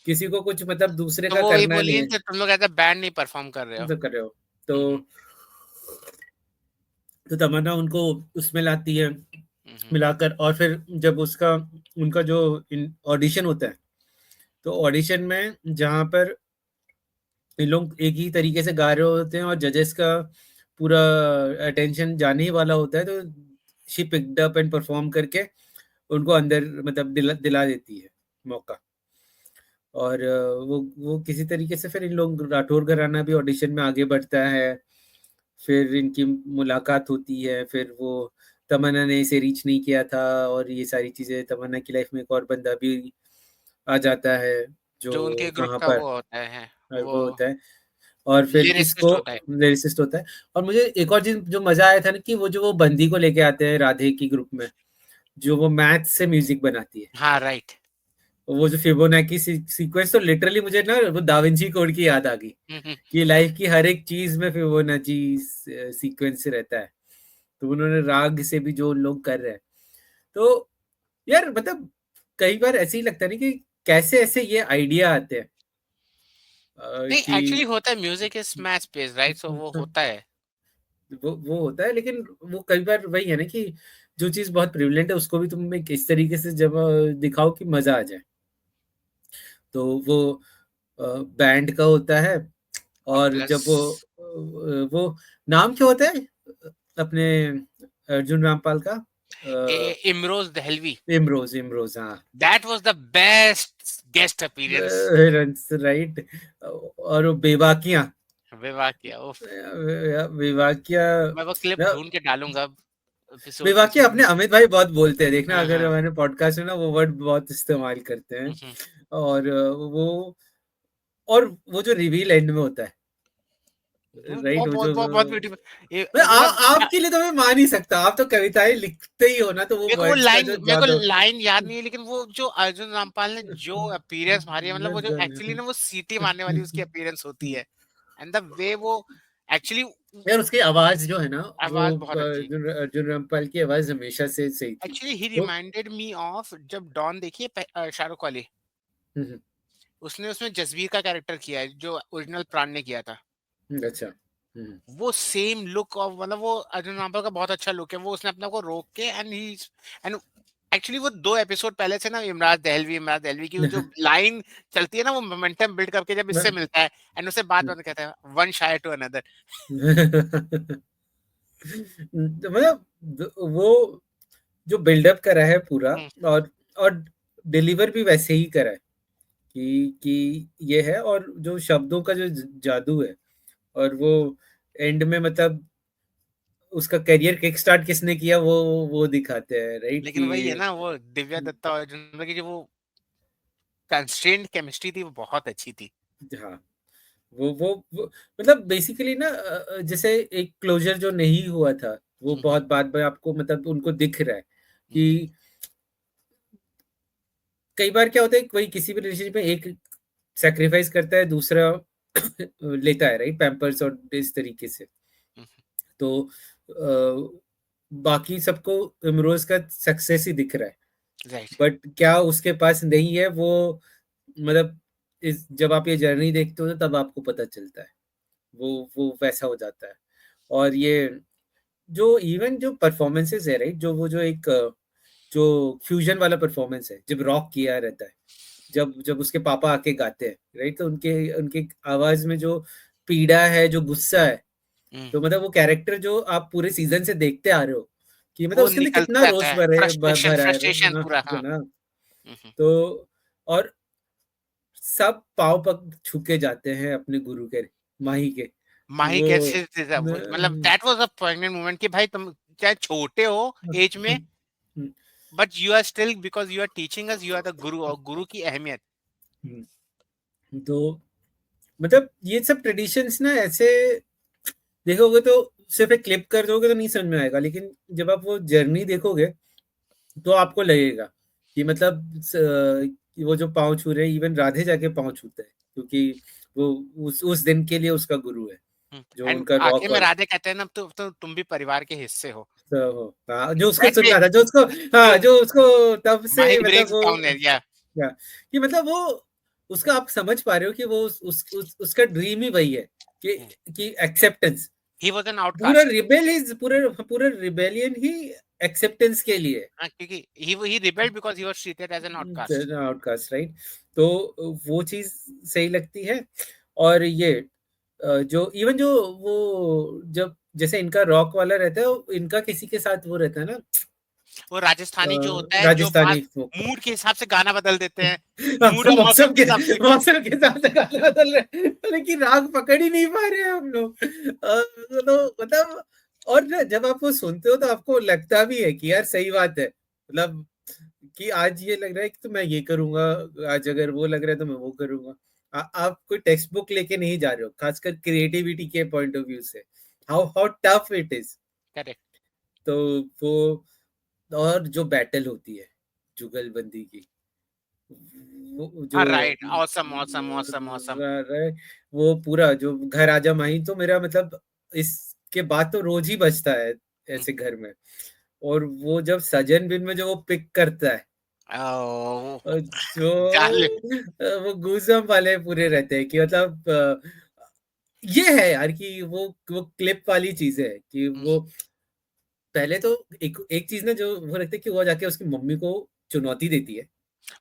किसी को कुछ मतलब दूसरे तो का वो वही करना नहीं बोलिए है, कि तुम लोग एज अ बैंड नहीं परफॉर्म कर रहे हो। तो कर रहे हो। तो हम्म, तमन्ना उनको उसमें लाती है, हम्म, मिलाकर। और फिर जब उसका उनका जो ऑडिशन होता है, तो ऑडिशन में जहाँ पर ये लोग एक ही तरीके से गा रहे होते हैं और जजेस का पूरा अटेंशन जाने ही वाला होता है, तो she picked up and perform करके उनको अंदर मतलब दिला देती है मौका। और वो किसी तरीके से फिर इन लोग राठौर घराना भी ऑडिशन में आगे बढ़ता है। फिर इनकी मुलाकात होती है, फिर वो तमन्ना ने इसे रीच नहीं किया था, और ये सारी चीजें, तमन्ना की लाइफ में एक और बंदा भी आ जाता है जो जो उनके ग्रुप वहां का पर वो होता है वो वो होता है, और फिर लिरिसिस्ट इसको होता है। लिरिसिस्ट होता है। और मुझे एक और चीज जो मजा आया था ना, कि वो जो वो बंदी को लेके आते हैं राधे की ग्रुप में, जो वो मैथ से म्यूजिक बनाती है, हाँ, राइट। वो जो फिबोनाची सीक्वेंस, तो लिटरली मुझे ना वो दाविंची कोड की याद आ गई, हम्म, कि लाइफ की हर एक चीज में फिबोनाची सीक्वेंस रहता है। तो उन्होंने राग से भी जो लोग कर रहे हैं, तो यार मतलब कई बार ऐसे ही लगता है ना कि कैसे ऐसे ये आइडिया आते हैं नहीं, कि एक्चुअली होता है, music is match based, right, so वो होता है। वो होता है, लेकिन वो कई बार वही है ना कि जो चीज बहुत प्रिविलेंट है उसको भी तुम एक इस तरीके से जब दिखाओ कि मजा आ जाए। तो वो बैंड का होता है। और और प्लस जब वो नाम क्या होता है अपने अर्जुन रामपाल का? इमरोज दहलवी, इमरोज, हाँ। That was the best guest appearance. Right. और वो बेबाकियां, विवाह किया, उफ। बेबाकियां मैं वो क्लिप ना, ढूंढ के डालूंगा अब एपिसोड के बेबाकियां अपने सुनने। अमित भाई बहुत बोलते हैं, देखना हाँ अगर हाँ। हमारे पॉडकास्ट में ना वो वर्ड बहुत इस्तेमाल करते हैं। हम्म, और वो और वो जो रिवील एंड में होता है, वो राइट, बहुत वो बहुत जो बहुत बहुत ब्यूटीफुल। ये मैं मतलब आपके लिए तो मैं मान ही सकता, आप तो कविताएं लिखते ही हो ना, तो वो वर्ड्स का जो मेरे को जादू। लाइन याद नहीं है, लेकिन वो जो अर्जुन रामपाल ने जो अपीयरेंस मारी है, मतलब वो जो एक्चुअली ना वो सीटी मारने वाली उसकी अपीयरेंस होती है, एंड द वे वो एक्चुअली यार उसकी आवाज जो है ना, वो आवाज बहुत अच्छी। अर्जुन अर्जुन रामपाल की आवाज हमेशा से सही थी। एक्चुअली ही वो रिमाइंडेड मी ऑफ, जब डॉन देखिए शाहरुख वाली, हम्म, उसने उसमें जसवीर का कैरेक्टर किया है जो ओरिजिनल प्राण ने किया था। अच्छा। वो सेम लुक ऑफ, मतलब वो अर्जुन रामपाल का बहुत अच्छा लुक है, वो उसने अपने को रोक के एंड एक्चुअली वो 2 एपिसोड पहले से ना इमराज दहलवी की वो जो लाइन चलती है ना, वो मोमेंटम बिल्ड करके जब इससे मिलता है एंड उससे बात बात कहता है वन शायर टू अनदर। मतलब वो जो बिल्डअप करा है पूरा, और और डिलीवर भी वैसे ही करा है कि ये है, और जो शब्दों का जो जादू है, और वो एंड में मतलब उसका करियर किक स्टार्ट किसने किया, वो दिखाते हैं, राइट लेकिन वही है कि ना, वो दिव्या दत्ता और अर्जुन की जो वो कंस्ट्रेंट केमिस्ट्री थी वो बहुत अच्छी थी। हाँ, वो मतलब बेसिकली ना, जैसे एक क्लोजर जो नहीं हुआ था, वो बहुत बाद में आपको मतलब उनको दिख रहा है कि कई बार क्या होता है, कोई किसी भी रिलेशनशिप में एक सैक्रिफाइस करता है, दूसरा लेता है, राइट, पैम्पर्स और इस तरीके से। तो बाकी सबको इमरोज का सक्सेस ही दिख रहा है, राइट। बट क्या उसके पास नहीं है वो, मतलब इस जब आप ये जर्नी देखते हो तो तब आपको पता चलता है, वो वैसा हो जाता है। और ये जो इवन जो परफॉर्मेंसेस है, राइट, जो वो जो एक जो फ्यूजन वाला परफॉर्मेंस है, जब रॉक किया रहता है, जब जब उसके पापा आके गाते हैं, राइट, तो उनके उनके आवाज में जो पीड़ा है, जो गुस्सा है, तो मतलब वो कैरेक्टर जो आप पूरे सीजन से देखते आ रहे हो, कि मतलब वो उसके अंदर निकलता कितना रहता रोष है, भरा है फ्रस्ट्रेशन ना, पूरा, हाँ। ना। तो और सब पाँव पग छू के जाते हैं अपने गुरु के, माही के, माही वो कैसे मतलब that was a poignant moment कि भाई तुम चाहे छोटे हो एज में, but you are still, because you are teaching us, you are the guru, और गुरु की अहमियत। तो मतलब ये सब ट्रेडिशंस ना ऐसे देखोगे तो सिर्फ एक क्लिप कर दोगे तो नहीं समझ में आएगा, लेकिन जब आप वो जर्नी देखोगे तो आपको लगेगा कि मतलब कि वो जो पाँव छू रहे हैं, इवन राधे जाके पाँव छूते हैं, क्योंकि वो उस दिन के लिए उसका गुरु है, जो एंड उनका रॉक आखिर में वाला। राधे कहते हैं ना, तो तुम भी परिवार के हिस्से हो। तो हाँ, जो उसको दैट सुन वे रहा था, जो उसको, हाँ, जो जो उसको तब से माही मतलब ब्रेक्स वो डाउन एरिया। क्या, कि मतलब वो उसका आप समझ पा रहे हो कि वो उसका ड्रीम ही वही है कि एक्सेप्टेंस, ही वाज एन पूरा आउटकास्ट। रिबेल ही पूरे पूरे रिबेलियन ही एक्सेप्टेंस के लिए, हाँ, क्योंकि he rebelled because he was treated as an outcast. Outcast, right. तो वो चीज सही लगती है। और ये जो इवन जो वो जब जैसे इनका रॉक वाला रहता है, इनका किसी के साथ वो रहता है ना, वो राजस्थानी जो होता है, जो राजस्थानी बात folk। मूड के हिसाब से गाना बदल देते हैं, मूड हाँ, और मौसम के हिसाब से। मौसम के साथ गाने बदल रहे हैं, लेकिन राग पकड़ ही नहीं पा रहे हैं हम लोग। तो मतलब, और ना जब आप वो सुनते हो तो आपको लगता भी है कि यार सही बात है, मतलब कि आज ये लग रहा है कि तो मैं ये करूंगा, आज अगर वो लग रहा है तो मैं वो करूंगा। आप कोई टेक्स्ट बुक लेके नहीं जा रहे हो, खासकर क्रिएटिविटी के पॉइंट ऑफ व्यू से, how how tough it is. Correct. तो वो, और जो बैटल होती है जुगलबंदी की, वो जो हाँ right, awesome awesome awesome awesome. वो पूरा जो घर आजा माही, तो मेरा मतलब इसके बाद तो रोज ही बजता है ऐसे घर में। और वो जब सजन बिन में जो वो पिक करता है, जो डार्लिंग। वो गूजम वाले पूरे रहते हैं, कि मतलब ये है यार कि वो क्लिप वाली चीज है कि वो पहले तो एक एक चीज ना जो वो रखते हैं कि वो जाके उसकी मम्मी को चुनौती देती है।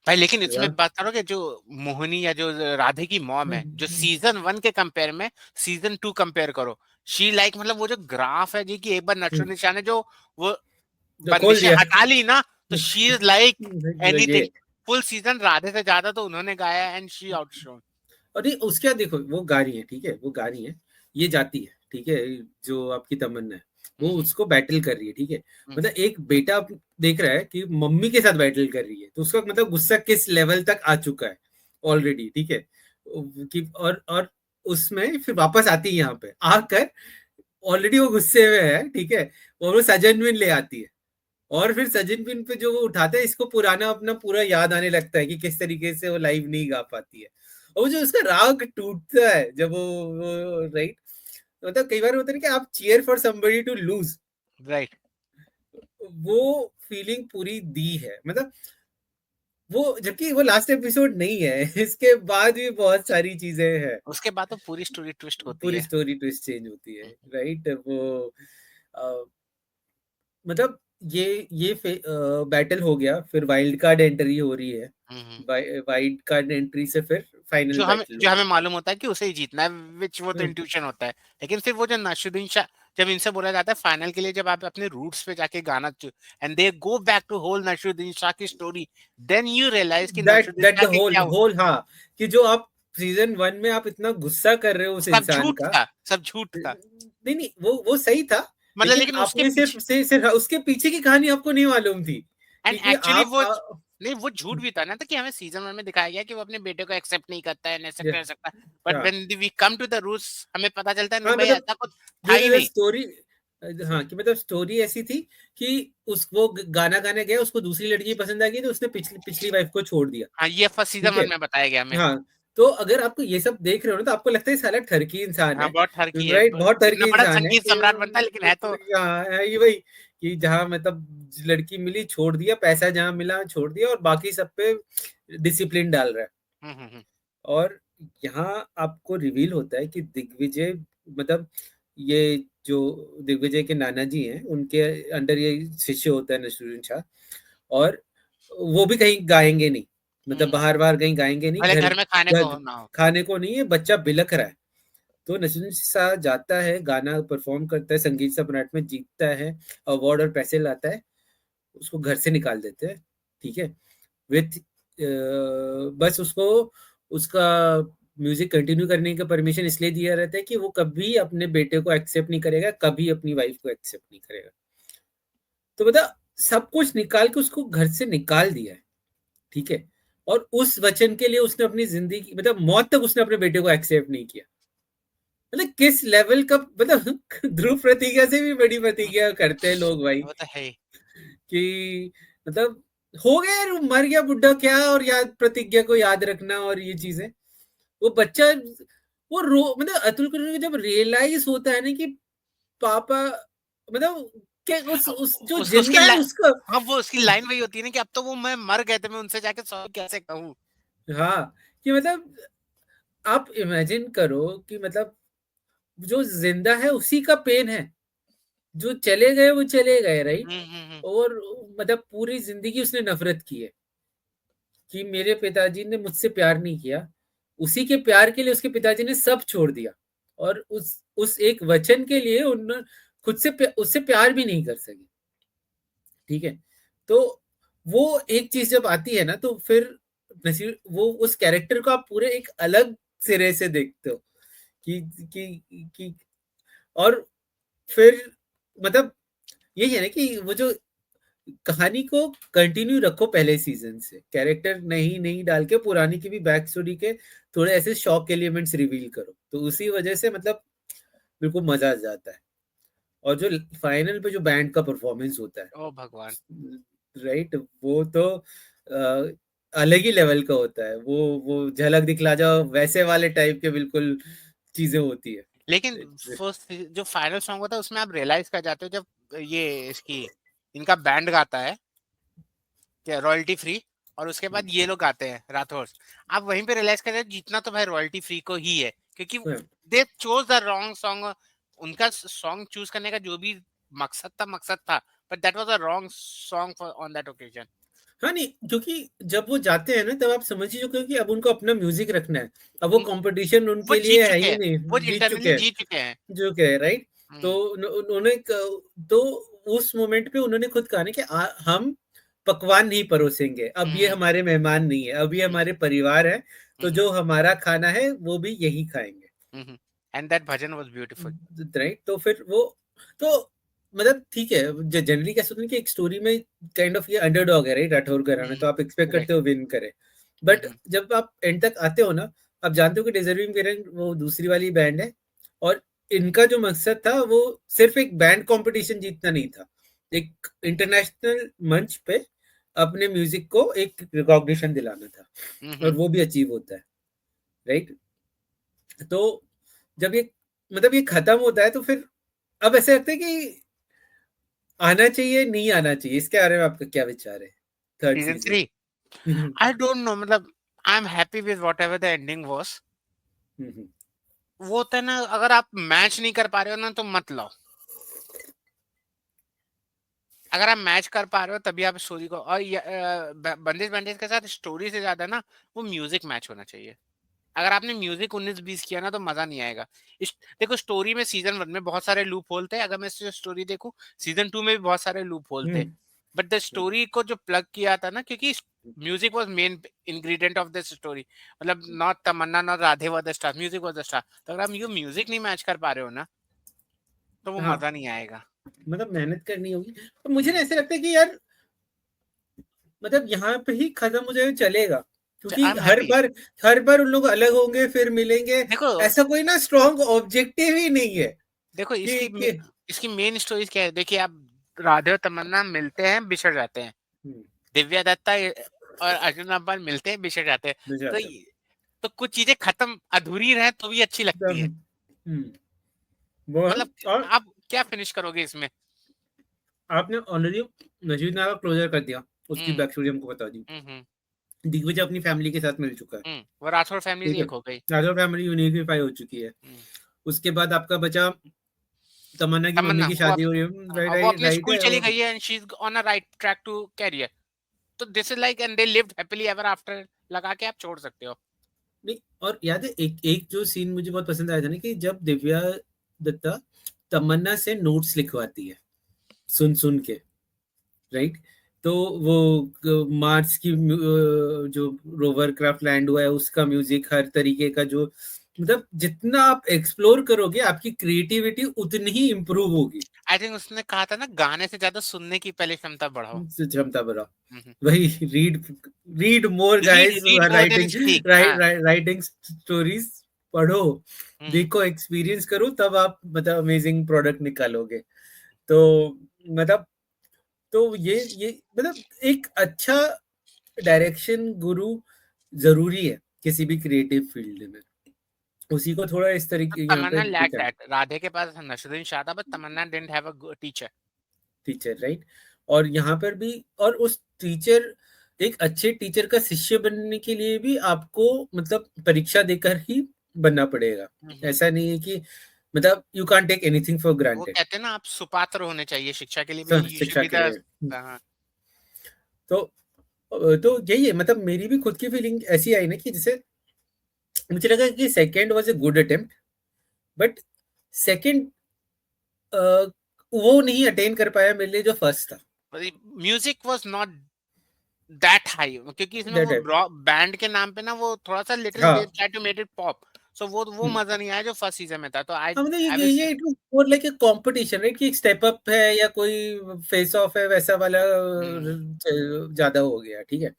भाई लेकिन वाह। इसमें बात करोगे, जो मोहिनी या जो राधे की मॉम है, जो सीजन 1 के कंपेयर में सीजन 2 कंपेयर करो, शी लाइक, मतलब वो जो ग्राफ है जी की एक बार नटशो निशान है जो वो खोल बंदिशें दिया। हटा ली ना, तो शी इज लाइक ये एनीथिंग। फुल सीजन राधे से ज्यादा तो उन्होंने गाया एंड शी आउटशोन। और नहीं उसके बाद देखो वो गा रही है, ठीक है, वो गा रही है, ये जाती है, ठीक है, जो आपकी तमन्ना है वो उसको बैटल कर रही है, ठीक है। मतलब एक बेटा देख रहा है कि मम्मी के साथ बैटल कर रही है, तो उसका मतलब गुस्सा किस लेवल तक आ चुका है ऑलरेडी, ठीक है। कि और उसमें फिर वापस आती है यहाँ पे आकर, ऑलरेडी वो गुस्से में है, ठीक है, और वो सजन बिन ले आती है, और फिर सजिन पिन पे जो वो उठाता है, इसको पुराना अपना पूरा याद आने लगता है कि किस तरीके से वो लाइव नहीं गा पाती है। और वो जो उसका राग टूटता है जब वो राइट, मतलब कई बार होता है कि आप cheer for somebody to lose, right. वो फीलिंग पूरी दी है, मतलब वो, जबकि वो लास्ट एपिसोड नहीं है इसके बाद भी बहुत सारी चीजें हैं, उसके बाद तो पूरी स्टोरी ट्विस्ट होती पूरी है। स्टोरी ट्विस्ट चेंज होती है, राइट। वो अ, मतलब ये बैटल हो गया, फिर वाइल्ड कार्ड एंट्री हो रही है, हम्म। वाइल्ड कार्ड एंट्री से फिर फाइनल बैटल जो हमें होगी। मालूम होता है कि उसे ही जीतना है, विच वो तो हम्म, इंट्यूशन होता है। लेकिन फिर वो जो नसरुद्दीन शाह, जब इनसे बोला जाता है फाइनल के लिए, जब आप अपने रूट्स पे जाके गाना, and they go back to whole Naseeruddin Shah की स्टोरी, देन यू रियलाइज कि that Naseeruddin that the Shah के होल क्या होल हाँ, कि जो आप सीजन 1 में आप इतना गुस्सा कर रहे हो उस सब इंसान झूठ का, था, सब झूठ था। नहीं नहीं वो सही था, मतलब लेकिन लेकिन उसके आपने पीछे, सिर्फ उसके पीछे की कहानी आपको नहीं मालूम थी, एंड क्योंकि एक्चुअली आप वो, नहीं वो झूठ भी था ना, तो कि हमें सीजन 1 में दिखाया गया कि वो अपने बेटे को एक्सेप्ट नहीं करता है, ऐसा कर सकता। बट हाँ when we come to the roots, हमें पता चलता है नहीं हाँ, भाई, मतलब ऐसा कुछ था ही जो नहीं। स्टोरी, हाँ, कि मतलब स्टोरी ऐसी थी कि उस वो गाना गाने गया, उसको दूसरी लड़की पसंद आ गई, तो उसने पिछली पिछली वाइफ को छोड़ दिया, हाँ, ये फर्स्ट सीजन ठीक है। 1 में बताया गया हमें। हाँ, तो अगर आपको ये सब देख रहे हो ना, तो आपको लगता है साला ठरकी इंसान हाँ, है, बहुत ठरकी है, राइट, बहुत इतना ठरकी बड़ा इंसान है संगीत कि सम्राट बनता है, लेकिन है तो। हाँ, है ये वही, कि जहाँ मतलब लड़की मिली छोड़ दिया, पैसा जहाँ मिला छोड़ दिया, और बाकी सब पे डिसिप्लिन डाल रहा है। हम्म। और यहाँ आपको रिवील होता है कि दिग्विजय, मतलब ये जो दिग्विजय के नाना जी हैं, उनके अंडर ये शिष्य होता है नसरुद्दीन शाह, और वो भी कहीं गाएंगे नहीं, मतलब हम्म। बाहर बाहर कहीं गाएंगे नहीं, भले घर घर में खाने घर को ना हो। खाने को नहीं है, बच्चा बिलख रहा है। तो नसरुद्दीन शाह जाता है, गाना परफॉर्म करता है, संगीत सम्राट में जीतता है, अवार्ड और पैसे लाता है, उसको घर से निकाल देते हैं, ठीक है, विथ बस उसको उसका म्यूजिक कंटिन्यू करने का परमिशन इसलिए दिया रहता है कि वो कभी अपने बेटे को एक्सेप्ट नहीं करेगा, कभी अपनी वाइफ को एक्सेप्ट नहीं करेगा। तो बता, सब कुछ निकाल के उसको घर से निकाल दिया है, ठीक है, और उस वचन के लिए उसने अपनी जिंदगी, मतलब मौत तक उसने अपने बेटे को एक्सेप्ट नहीं किया। मतलब किस लेवल का, मतलब ध्रुव प्रतिज्ञा से भी बड़ी प्रतिज्ञा करते हैं लोग भाई, वो तो है ही। कि मतलब हो गया यार, मर गया बुढ़ा क्या, और याद प्रतिज्ञा को याद रखना और ये चीजें, वो बच्चा, वो मतलब अतुल को जब रियलाइज होता है ना कि पापा, मतलब क्या उस जो उसकी जिंदा है उसका, हाँ, वो उसकी लाइन वही होती है ना कि अब तो वो मैं मर गए थे, मैं उनसे जाके सॉरी कैसे कहूँ। हाँ, कि मतलब आप इमेजिन करो कि मतलब जो जिंदा है उसी का पेन है, जो चले गए वो चले गए, राइट। हम्म। और मतलब पूरी जिंदगी उसने नफरत की है कि मेरे पिताजी ने मुझसे प्यार नहीं किया, उसी के प्यार के लिए उसके पिताजी ने सब छोड़ दिया, और उस एक वचन के लिए उन्होंने खुद से उससे प्यार भी नहीं कर सके, ठीक है। तो वो एक चीज जब आती है ना, तो फिर नसीर वो उस कैरेक्टर को आप पूरे एक अलग सिरे से देखते हो, कि कि और फिर मतलब यही है ना कि वो जो कहानी को कंटिन्यू रखो पहले सीजन से, कैरेक्टर नहीं नहीं डाल के पुरानी की भी बैक स्टोरी के थोड़े ऐसे शॉक एलिमेंट्स रिवील करो, तो उसी वजह से मतलब बिल्कुल मजा आ जाता है। और जो फाइनल पे जो बैंड का परफॉर्मेंस होता है, ओ भगवान। राइट, वो तो अलग ही लेवल का होता है, वो झलक दिखला जाओ वैसे वाले टाइप के बिल्कुल चीजें होती है। लेकिन फर्स्ट जो फाइनल सॉन्ग होता है उसमें आप रियलाइज कर जाते हो, जब ये इसकी इनका बैंड गाता है क्या, रॉयल्टी फ्री, और उसके बाद ये लोग गाते हैं राठौर, आप वहीं पे रियलाइज करते हैं जीतना तो भाई रॉयल्टी फ्री को ही है, क्योंकि दे चोज द रॉन्ग सॉन्ग। उनका सॉन्ग चूज करने का जो भी मकसद था, but that was a wrong song for on that occasion. हाँ नहीं, क्योंकि जब वो जाते हैं ना, तब आप समझ ही चुके हो कि अब उनको अपना म्यूजिक रखना है, अब वो कंपटीशन वो उनके जीत लिए है चुके ही हैं, वो नहीं, जीत चुके इंटरनली हैं, जीत चुके हैं। जो क्या है, राइट। तो हम्म। उन्होंने तो उस मोमेंट पे उन्होंने खुद कहा ना कि हम पकवान नहीं परोसेंगे, अब ये हमारे मेहमान नहीं है, अब ये हमारे परिवार है, तो जो हमारा खाना है वो भी यही खाएंगे। And that bhajan was beautiful, right. तो फिर वो, तो मतलब ठीक है, जनरली क्या सोचते हैं कि एक स्टोरी में काइंड ऑफ ये अंडरडॉग है, राइट, राठौर घराना, तो आप एक्सपेक्ट राइट। करते हो विन करे, बट जब आप एंड तक आते हो ना, आप जानते हो कि डिजर्विंग पेरेंट वो दूसरी वाली बैंड है, और इनका जो मकसद था वो सिर्फ एक बैंड कंपटीशन जीतना नहीं था, एक इंटरनेशनल मंच पे अपने म्यूजिक को एक रिकॉग्निशन दिलाना था, और वो भी अचीव होता है, राइट। तो जब ये मतलब ये खत्म होता है तो फिर अब ऐसे लगता है कि आना चाहिए नहीं आना चाहिए, इसके बारे में आपका क्या विचार है, third season season? 3 I don't know, मतलब I am happy with whatever the ending was. वो होता है ना, अगर आप मैच नहीं कर पा रहे हो ना तो मत लाओ, अगर आप मैच कर पा रहे हो तभी आप स्टोरी को, और बंदिश बंदिश के साथ स्टोरी से ज्यादा ना वो म्यूजिक मैच होना चाहिए। अगर आपने म्यूजिक 19-20 किया ना तो मजा नहीं आएगा। देखो स्टोरी में सीजन 1 में बहुत सारे लूप होल थे, अगर मैं स्टोरी देखूं सीजन 2 में भी बहुत सारे लूप होल थे, बट द स्टोरी को जो प्लग किया था ना, क्योंकि music was main ingredient of this story, मतलब not Tamanna not Radhe were the star, music was the star. तो अगर आप ये म्यूजिक नहीं मैच कर पा रहे हो ना तो वो हाँ, मजा नहीं आएगा। मतलब मेहनत करनी होगी, तो मुझे ना ऐसे लगता है कि यार मतलब यहाँ पे ही खत्म हो जाए चलेगा, क्योंकि आई एम हैप्पी। हर बार उन लोग अलग होंगे फिर मिलेंगे, देखो ऐसा कोई ना स्ट्रॉन्ग ऑब्जेक्टिव ही नहीं है देखो कि इसकी मेन स्टोरी क्या है, देखिए आप, राधे और तमन्ना मिलते हैं बिछड़ जाते हैं, दिव्या दत्ता और अर्जुन रामपाल मिलते हैं बिछड़ जाते हैं, तो जाता तो कुछ चीजें खत्म अधूरी रहे तो भी अच्छी लगती है। वो है। मतलब और आप क्या फिनिश करोगे इसमें? आपने ऑलरेडी नजीब नारा क्लोजर कर दिया, उसकी हम्म बैक स्टोरी हमको बता दी, हम्म दिग्विजय अपनी फैमिली के साथ मिल चुका है, वो राठौर फैमिली ठीक है, एक हो गई। राजा फैमिली यूनिफाई हो चुकी है, हम्म, उसके बाद आपका बचा तमन्ना की मम्मी तमन्ना की वो शादी हो रही है, राइट वो राइट अपने राइट स्कूल है चली वो, गई है and she is on a right track to career, तो this is like and they lived happily ever after लगा के आप छोड़ सकते हो। नहीं, और याद है एक एक जो सीन मुझे बहुत पसंद आया था ना, कि जब दिव्या दत्ता तमन्ना से नोट्स लिखवाती है सुन सुन के, राइट, तो वो मार्स की जो रोवर क्राफ्ट लैंड हुआ है उसका म्यूजिक, हर तरीके का जो, मतलब जितना आप एक्सप्लोर करोगे आपकी क्रिएटिविटी उतनी ही इम्प्रूव होगी, आई थिंक उसने कहा था ना, गाने से ज्यादा सुनने की पहले क्षमता बढ़ाओ। क्षमता बढ़ाओ, वही read read more guys, read more than writing, speak, हाँ। राइटिंग स्टोरीज, पढ़ो, हम्म, देखो, एक्सपीरियंस करो, तब आप मतलब अमेजिंग प्रोडक्ट निकालोगे। तो मतलब, तो ये मतलब एक अच्छा डायरेक्शन गुरु जरूरी है किसी भी क्रिएटिव फील्ड में, उसी को थोड़ा इस तो तरीके यहाँ पे तमन्ना लैक दिखा, दैट, राधे के पास नसरुद्दीन शाह था, but Tamanna didn't have a teacher. Teacher, right. और यहाँ पर भी, और उस टीचर, एक अच्छे टीचर का शिष्य बनने के लिए भी आपको मतलब परीक्षा देकर ही बनना पड़ेगा, ऐसा नहीं है कि मतलब you can't take anything for वो ग्रांटेड, कहते हैं ना, आप सुपात्र होने चाहिए शिक्षा के लिए भी, यू शुड शिक्षा बी के द, लिए। हाँ। तो तो यही है, मतलब मेरी भी खुद की फीलिंग ऐसी आई ना कि जैसे मुझे लगा कि second was a good attempt, but second वो नहीं अटेन कर पाया मेरे लिए जो फर्स्ट था, music was not that high, क्योंकि इसमें दैट वो है। बैंड के नाम पे ना वो थोड़ा सा लिटिल दे हाँ। Try to make it pop, so वो मजा नहीं आया जो फर्स्ट सीजन में था, तो आई हाँ, मतलब आई विल ये it was more like a competition, right, कि एक स्टेप अप है या कोई फेस ऑफ है, वैसा वाला से। ज्यादा हो गया, ठीक है।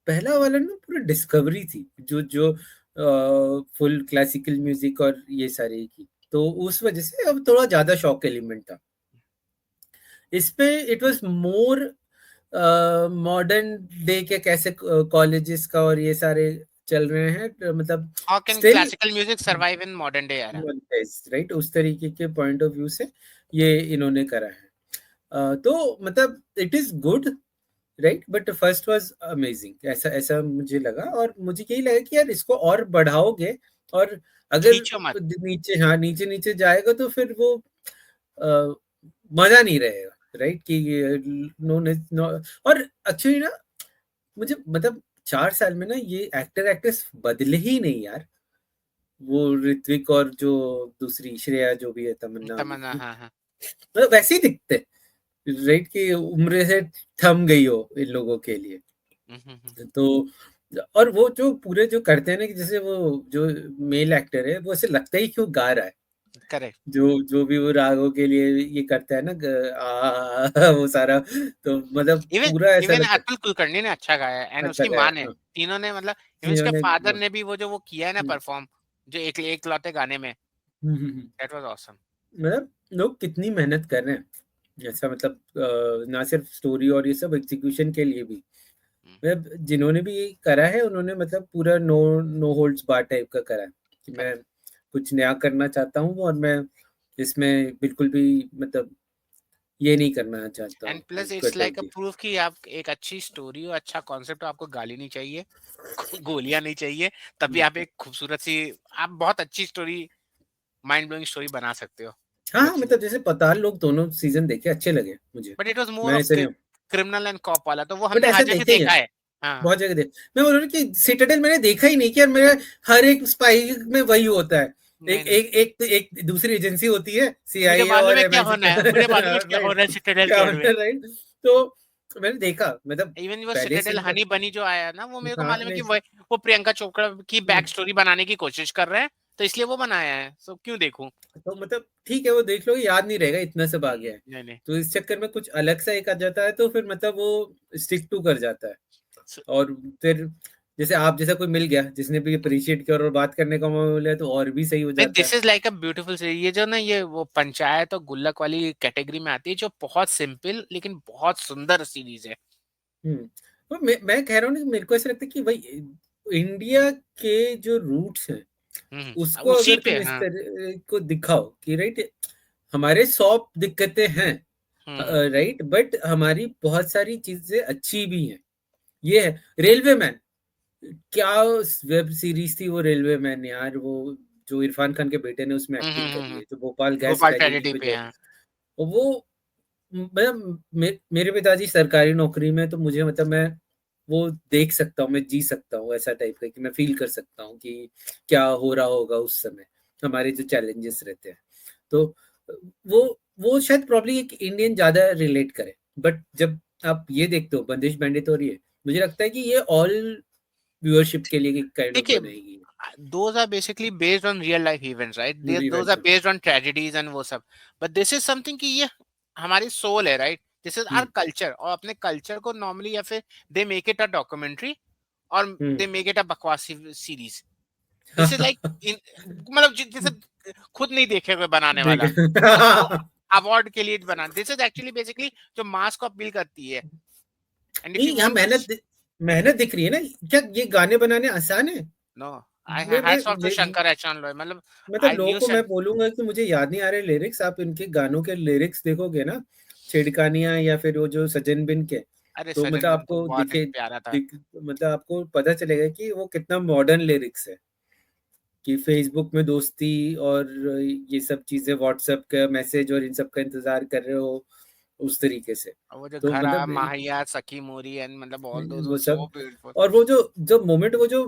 पहला वाला ना पूरा डिस्कवरी थी, जो जो फुल क्लासिकल म्यूजिक और ये सारी की, तो उस वजह से अब थोड़ा ज्यादा शॉक एलिमेंट था इस पे, it was more modern day के, कैसे कॉलेजेस का और ये सारे चल रहे हैं, तो मतलब how can still classical music survive in modern day era? Right, उस तरीके के पॉइंट ऑफ व्यू से ये इन्होंने करा है। तो मतलब it is good, right, but first was amazing, ऐसा ऐसा मुझे लगा, और मुझे यही लगा कि यार इसको और बढ़ाओगे, और अगर खींचो मत। नीचे, हाँ, नीचे नीचे जाएगा तो फिर वो मजा नहीं रहेगा, राइट, कि नो नो। और एक्चुअली ना मुझे मतलब 4 साल में ना ये एक्टर एक्ट्रेस बदले ही नहीं यार, वो ऋत्विक और जो दूसरी श्रेया जो भी है, तमन्ना, तमन्ना, हाँ हाँ। मतलब वैसे ही दिखते, राइट, कि उम्र से थम गई हो इन लोगों के लिए। तो और वो जो पूरे जो करते हैं ना, कि जैसे वो जो मेल एक्टर है वो ऐसे लगता ही क्यों गा रहा है, करेक्ट। जो जो भी वो रागों के लिए ये करता है ना, वो सारा, तो मतलब इवन पूरा ऐसा इवन लगता है। अतुल कुलकर्णी ने अच्छा गाया है, एंड अच्छा उसकी गाया, माँ ने, हाँ। तीनों ने, मतलब इवन उसके इन्होंने फादर ने भी वो जो वो किया है ना हम्म, परफॉर्म, जो एक एक लौते गाने में, हम्म। That was awesome. मतलब लोग कितनी मेहनत कर रहे हैं, ऐसा मतलब ना सिर्फ स्टोरी और ये सब एग्जीक्यूशन के लिए भी, मतलब जिन्होंने भी ये करा है उन्होंने मतलब पूरा नो नो होल्ड्स बार टाइप का करा है, कि मैं करेक्ट। कुछ नया करना चाहता हूँ और मैं इसमें बिल्कुल भी मतलब ये नहीं करना चाहता एंड हूँ प्लस इट्स लाइक अ कटौती। प्रूफ कि आप एक अच्छी स्टोरी हो, अच्छा कॉन्सेप्ट हो, आपको गाली नहीं चाहिए, गोलियां नहीं चाहिए, तभी आप एक खूबसूरत सी, आप बहुत अच्छी स्टोरी, माइंड ब्लोइंग स्टोरी बना सकते हो हाँ वेब हाँ, सीरीज। मतलब जैसे पताल लोग दोनों सीजन देखे, अच्छे लगे मुझे। बट इट वाज मोर मैं ऑफ ऐसे नहीं, क्रिमिनल एंड कॉप वाला, तो वो बट हमने ऐसे हर जगह देखे ही हैं, देखा है। हाँ। बहुत जगह देखे। मैं बोल रहा हूँ कि सिटाडेल मैंने देखा ही नहीं, कि यार मेरा हर एक स्पाई में वही होता है, नहीं एक नहीं, एक एक एक दूसरी एजेंसी होती है, मुझे सीआईए मालूम और है क्या एमआई होना है, मुझे मालूम है क्या राइट, होना है सिटाडेल क्या के एंड में। होता है, राइट। तो मैंने देखा, मतलब इवन वो पहले से सिटाडेल मतलब, हनी बनी जो आया ना, वो मेरे को हाँ मालूम है नहीं, कि वो प्रियंका चोपड़ा की बैक हम्म, स्टोरी बनाने की कोशिश कर रहे हैं, तो इसलिए वो बनाया है, सो क्यों देखूं। तो मतलब ठीक है, वो देख लो, याद नहीं रहेगा, इतना सब आ गया है। नहीं नहीं। तो इस चक्कर में कुछ अलग सा एक आ जाता है, तो फिर मतलब वो स्टिक टू कर जाता है। और फिर जैसे आप जैसा कोई मिल गया जिसने भी अप्रिशिएट किया और बात करने का मौका मिला, तो और भी सही हो नहीं, जाता है। This is like a beautiful series, ये जो ना, ये वो पंचायत और गुल्लक वाली कैटेगरी में आती है, जो बहुत सिंपल लेकिन बहुत सुंदर सीरीज है। तो मैं कह रहा हूँ ना, कि मेरे को ऐसा लगता है कि भाई इंडिया के जो रूट्स हैं उसको उसी अगर पे, तुम इस हाँ। तरह को दिखाओ कि राइट, हमारे 100 दिक्कतें हैं, हम्म राइट, बट हमारी बहुत सारी चीजें अच्छी भी हैं। ये है रेलवे मैन, क्या वेब सीरीज थी वो रेलवे मैन यार, वो जो इरफान खान के बेटे ने उसमें एक्टिंग करी है, जो Bhopal gas Bhopal tragedy tragedy पे पे, जो, हाँ। वो मतलब मेरे पिताजी सरकारी नौकरी में, तो मुझे मतलब मैं वो देख सकता हूँ, मैं जी सकता हूँ ऐसा टाइप का, कि मैं फील कर सकता हूँ कि क्या हो रहा होगा उस समय, हमारे जो चैलेंजेस रहते हैं। तो वो वो शायद प्रॉब्ली एक इंडियन ज्यादा रिलेट करे, बट जब आप ये देखते हो बंदिश बैंडित और ये, मुझे लगता है कि ये ऑल व्यूअरशिप के लिए काइंड ऑफ देखिए, बनाई गई those are basically based on real life events, right? है Those इवेंट्स are में। based on tragedies and वो सब, but this is something कि ये हमारी सोल है, right? This is our hmm culture, और अपने कल्चर को नॉर्मली, या फिर they make it a documentary, और हम्म। they make it a बकवास सीरीज। दिस इज लाइक, मतलब जैसे खुद नहीं देखे हुए बनाने ठीक वाला, वो है। अवार्ड के लिए बना, दिस इज एक्चुअली बेसिकली जो मास को अपील करती है, एंड इफ नहीं, यू यहाँ वांट टू। मेहनत दिख रही है ना, क्या ये गाने बनाने आसान है? नो, आई मैं हैट्स ऑफ टू शंकर एहसान लोय, मतलब मतलब आई लोगों न्यू को मैं शन। बोलूंगा कि मुझे याद नहीं आ रहे लिरिक्स, आप इनके गानों के लिरिक्स देखोगे ना, छिड़कानियां या फिर वो जो सजन बिन के, अरे तो मतलब सजन बिन तो आपको बहुत प्यारा था। मतलब आपको पता चलेगा कि वो कितना मॉडर्न लिरिक्स है, कि फेसबुक में दोस्ती और ये सब चीजें, व्हाट्सएप का मैसेज और इन सब का इंतजार कर रहे हो उस तरीके से। और वो जो तो घर आ मतलब माहिया सखी मोरी, एंड मतलब ऑल दोस वर वो सो सब, ब्यूटीफुल। और वो जो जो मोमेंट, वो जो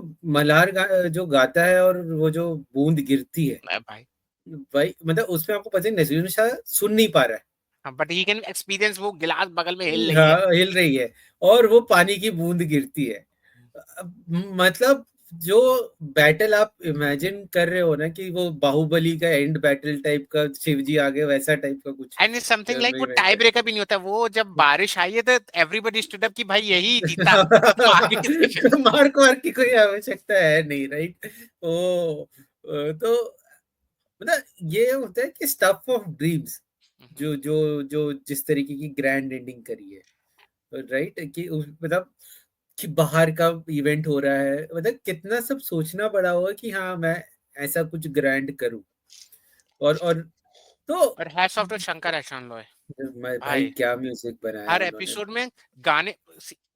जो गाता है और वो जो बूंद गिरती है, भाई, भाई मतलब उसमें आपको पता है नजरीन शाह सुन नहीं पा रहा बट ही कैन एक्सपीरियंस, वो गिलास बगल में हिल है, रही है। हाँ हिल रही है, और वो पानी की बूंद गिरती है। मतलब जो बैटल आप इमेजिन कर रहे हो ना, कि वो बाहुबली का एंड बैटल टाइप का, शिवजी आ गए वैसा टाइप का कुछ एंड इट्स समथिंग लाइक, वो टाई इवेंट है। ब्रेकर भी नहीं होता, वो जब बारिश आई है तो एवरीबॉडी स्टूड अप कि भाई यही जीता, तो आगे किसकी फिल्म। मार को की कोई आवश्यकता है नहीं, राइट। ओ, तो मतलब ये होता है कि स्टफ ऑफ ड्रीम्स, जो जो जो जिस तरीके की ग्रैंड एंडिंग करी है, राइट, कि मतलब कि बाहर का इवेंट हो रहा है, मतलब कितना सब सोचना पड़ा होगा कि हाँ मैं ऐसा कुछ ग्रैंड करूं, और तो और हैट्स ऑफ टू शंकर एहसान लोय, मैं भाई भाई क्या म्यूजिक बनाया हर उन्होंने। एपिसोड में गाने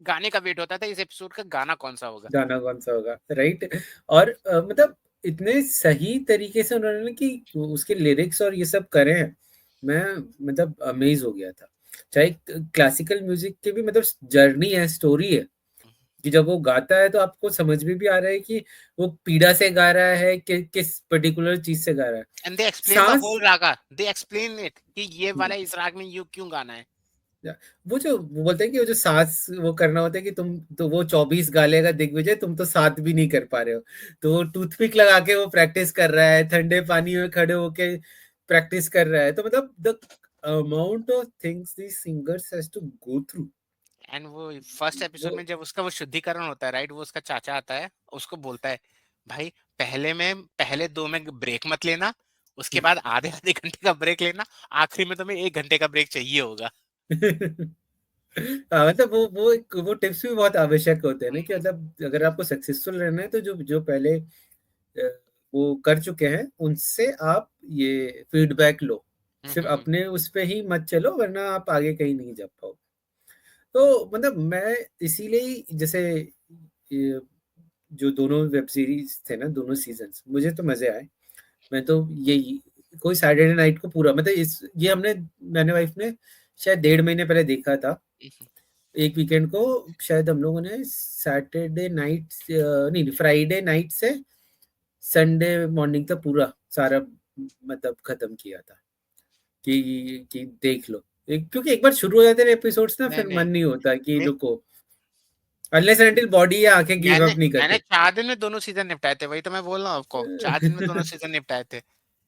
गाने का वेट होता था, इस एपिसोड का गाना कौन सा होगा। गाना कौन सा होगा, राइट। और मतलब इतने सही तरीके से उन्होंने ना कि उसके लिरिक्स और ये सब करे हैं, मैं मतलब अमेज हो गया था। चाहे क्लासिकल म्यूजिक की भी मतलब जर्नी है, स्टोरी है, कि जब वो गाता है तो आपको समझ में भी आ रहा है कि वो पीड़ा से गा रहा है कि किस पर्टिकुलर चीज से गा रहा है। एंड दे एक्सप्लेन द सांस, whole raga, they explain it कि ये वाला इस राग में यू क्यों गाना है। वो बोलते हैं कि वो जो सास वो करना होता है कि तुम तो वो 24 गालेगा दिग्विजय, तुम तो 7 भी नहीं कर पा रहे हो। तो वो टूथपिक लगा के वो प्रैक्टिस कर रहा है, ठंडे पानी में खड़े होके प्रैक्टिस कर रहा है। तो मतलब the amount of things these singers has to go through. And वो फर्स्ट एपिसोड वो में जब उसका वो शुद्धिकरण होता है, राइट, वो उसका चाचा आता है, उसको बोलता है भाई पहले 2 में ब्रेक मत लेना, उसके बाद आधे आधे घंटे का ब्रेक लेना, आखिरी में तुम्हें 1 घंटे का ब्रेक चाहिए होगा। हाँ, मतलब वो टिप्स भी बहुत आवश्यक होते हैं ना कि मतलब अगर आपको सक्सेसफुल रहना है तो जो जो पहले वो कर चुके हैं उनसे आप ये फीडबैक लो। सिर्फ अपने उस पे ही मत चलो, वरना आप आगे कहीं नहीं जा पाओगे। तो मतलब मैं इसीलिए ही जैसे ये जो दोनों वेब सीरीज थे ना, दोनों सीजन्स मुझे तो मजे आए। मैं तो यही कोई सैटरडे नाइट को पूरा मतलब इस ये हमने मैंने वाइफ ने शायद 1.5 महीने पहले देखा था। एक वीकेंड को शायद हम लोगों ने सैटरडे नाइट नहीं फ्राइडे नाइट से संडे मॉर्निंग तक पूरा सारा मतलब खत्म किया था कि देख लो। क्योंकि एक बार शुरू हो जाते हैं एपिसोड्स ना, नहीं फिर नहीं मन नहीं होता कि नहीं, रुको, अनलेस एंटिल बॉडी या आंखें गिव मैंने अप नहीं मैंने करते। 4 दिन में दोनों सीजन निपटाए थे, वही तो मैं बोल रहा हूँ आपको, 4 दिन में दोनों सीजन निपटाए थे।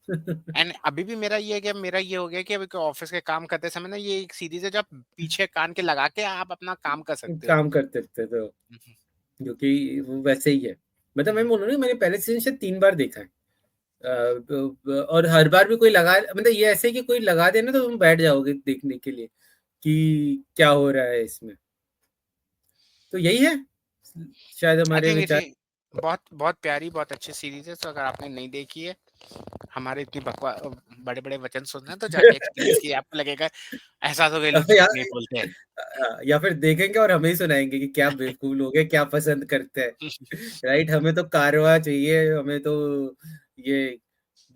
एंड अभी भी मेरा ये है कि मेरा ये हो गया कि अभी ऑफिस के काम करते समय ना, ये एक सीरीज है जो आप पीछे कान के लगा के आप अपना काम कर सकते हो। काम करते थे तो क्योंकि वो वैसे ही है। मतलब मैं बोल रहा हूँ मैंने पहले सीजन से 3 बार देखा है। और हर बार भी कोई लगा मतलब ये ऐसे कि कोई लगा देना तो तुम बैठ जाओगे देखने के लिए कि क्या हो रहा है इसमें। तो यही है शायद आई हमारे थिंक विचार। इट बहुत बहुत प्यारी, बहुत अच्छी सीरीज है। तो अगर आपने नहीं देखी है, हमारे इतनी बकवा बड़े बड़े वचन सुन रहे हैं, तो जाके एक्सपीरियंस किए, आपको लगेगा, एहसास होगा ये लोग या, झूठ नहीं बोलते हैं। या फिर देखेंगे और हमें ही सुनाएंगे कि क्या बेवकूफ लोग हैं, क्या पसंद करते हैं। राइट, हमें तो कारवा चाहिए, हमें तो ये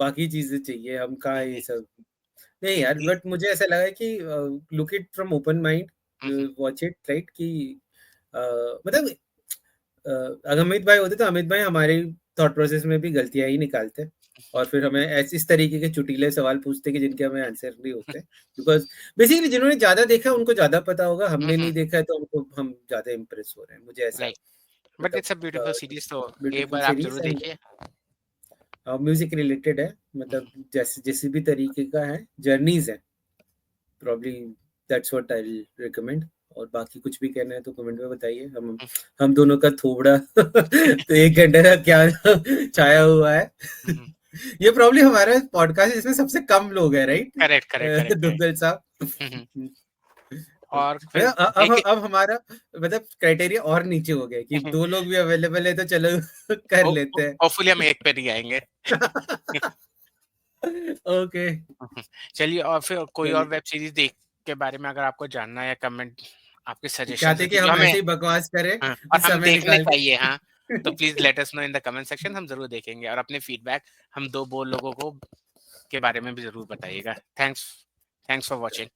बाकी चीजें चाहिए, हम कहाँ ये सब। नहीं यार, बट मुझे ऐसा लगा कि look it from open mind, watch it right कि मतलब अगर अमित भाई होते तो अमित भाई हमारे थॉट प्रोसेस में भी गलतियां ही निकालते और फिर हमें ऐसे इस तरीके के चुटीले सवाल पूछते कि जिनके हमें आंसर नहीं होते। बिकॉज बेसिकली जिन्होंने ज्यादा देखा है उनको ज्यादा पता होगा, हमने नहीं देखा है तो हमको हम ज्यादा इम्प्रेस हो रहे हैं, मुझे ऐसा राइट, बट मतलब इट्स अ ब्यूटीफुल सीरीज, तो एक ब्यूटीफुल बार आप सीरीज जरूर एंड देखिए। म्यूजिक रिलेटेड है, मतलब जैसे जैसे भी तरीके का है, जर्नीज है, probably that's what I will recommend. और बाकी कुछ भी कहना है तो कमेंट में बताइए। हम दोनों का थोबड़ा तो 1 घंटे का क्या छाया हुआ है। ये प्रॉब्ली हमारा पॉडकास्ट इसमें सबसे कम लोग हैं correct correct correct correct. Duggal साहब। और फिर अब देखे। अब हमारा मतलब क्राइटेरिया और नीचे हो गया कि 2 लोग भी अवेलेबल है तो चलो कर लेते हैं। होपफुली हम एक पे नहीं आएंगे। ओके, चलिए, और फिर कोई और चलिए। वेब सीरीज देख के बारे में अगर आपको जानना है, या कमेंट, आपके सजेशंस चाहते है कि कि जो हम हमें, ऐसे ही बकवास करें हाँ, और हम समय देखने निकाल के। चाहिए, हाँ, तो please let us know in the comment section, हम जरूर देखेंगे। और अपने फीडबैक हम दो बोल लोगों को के बारे में भी जरूर बताइएगा। Thanks thanks for watching.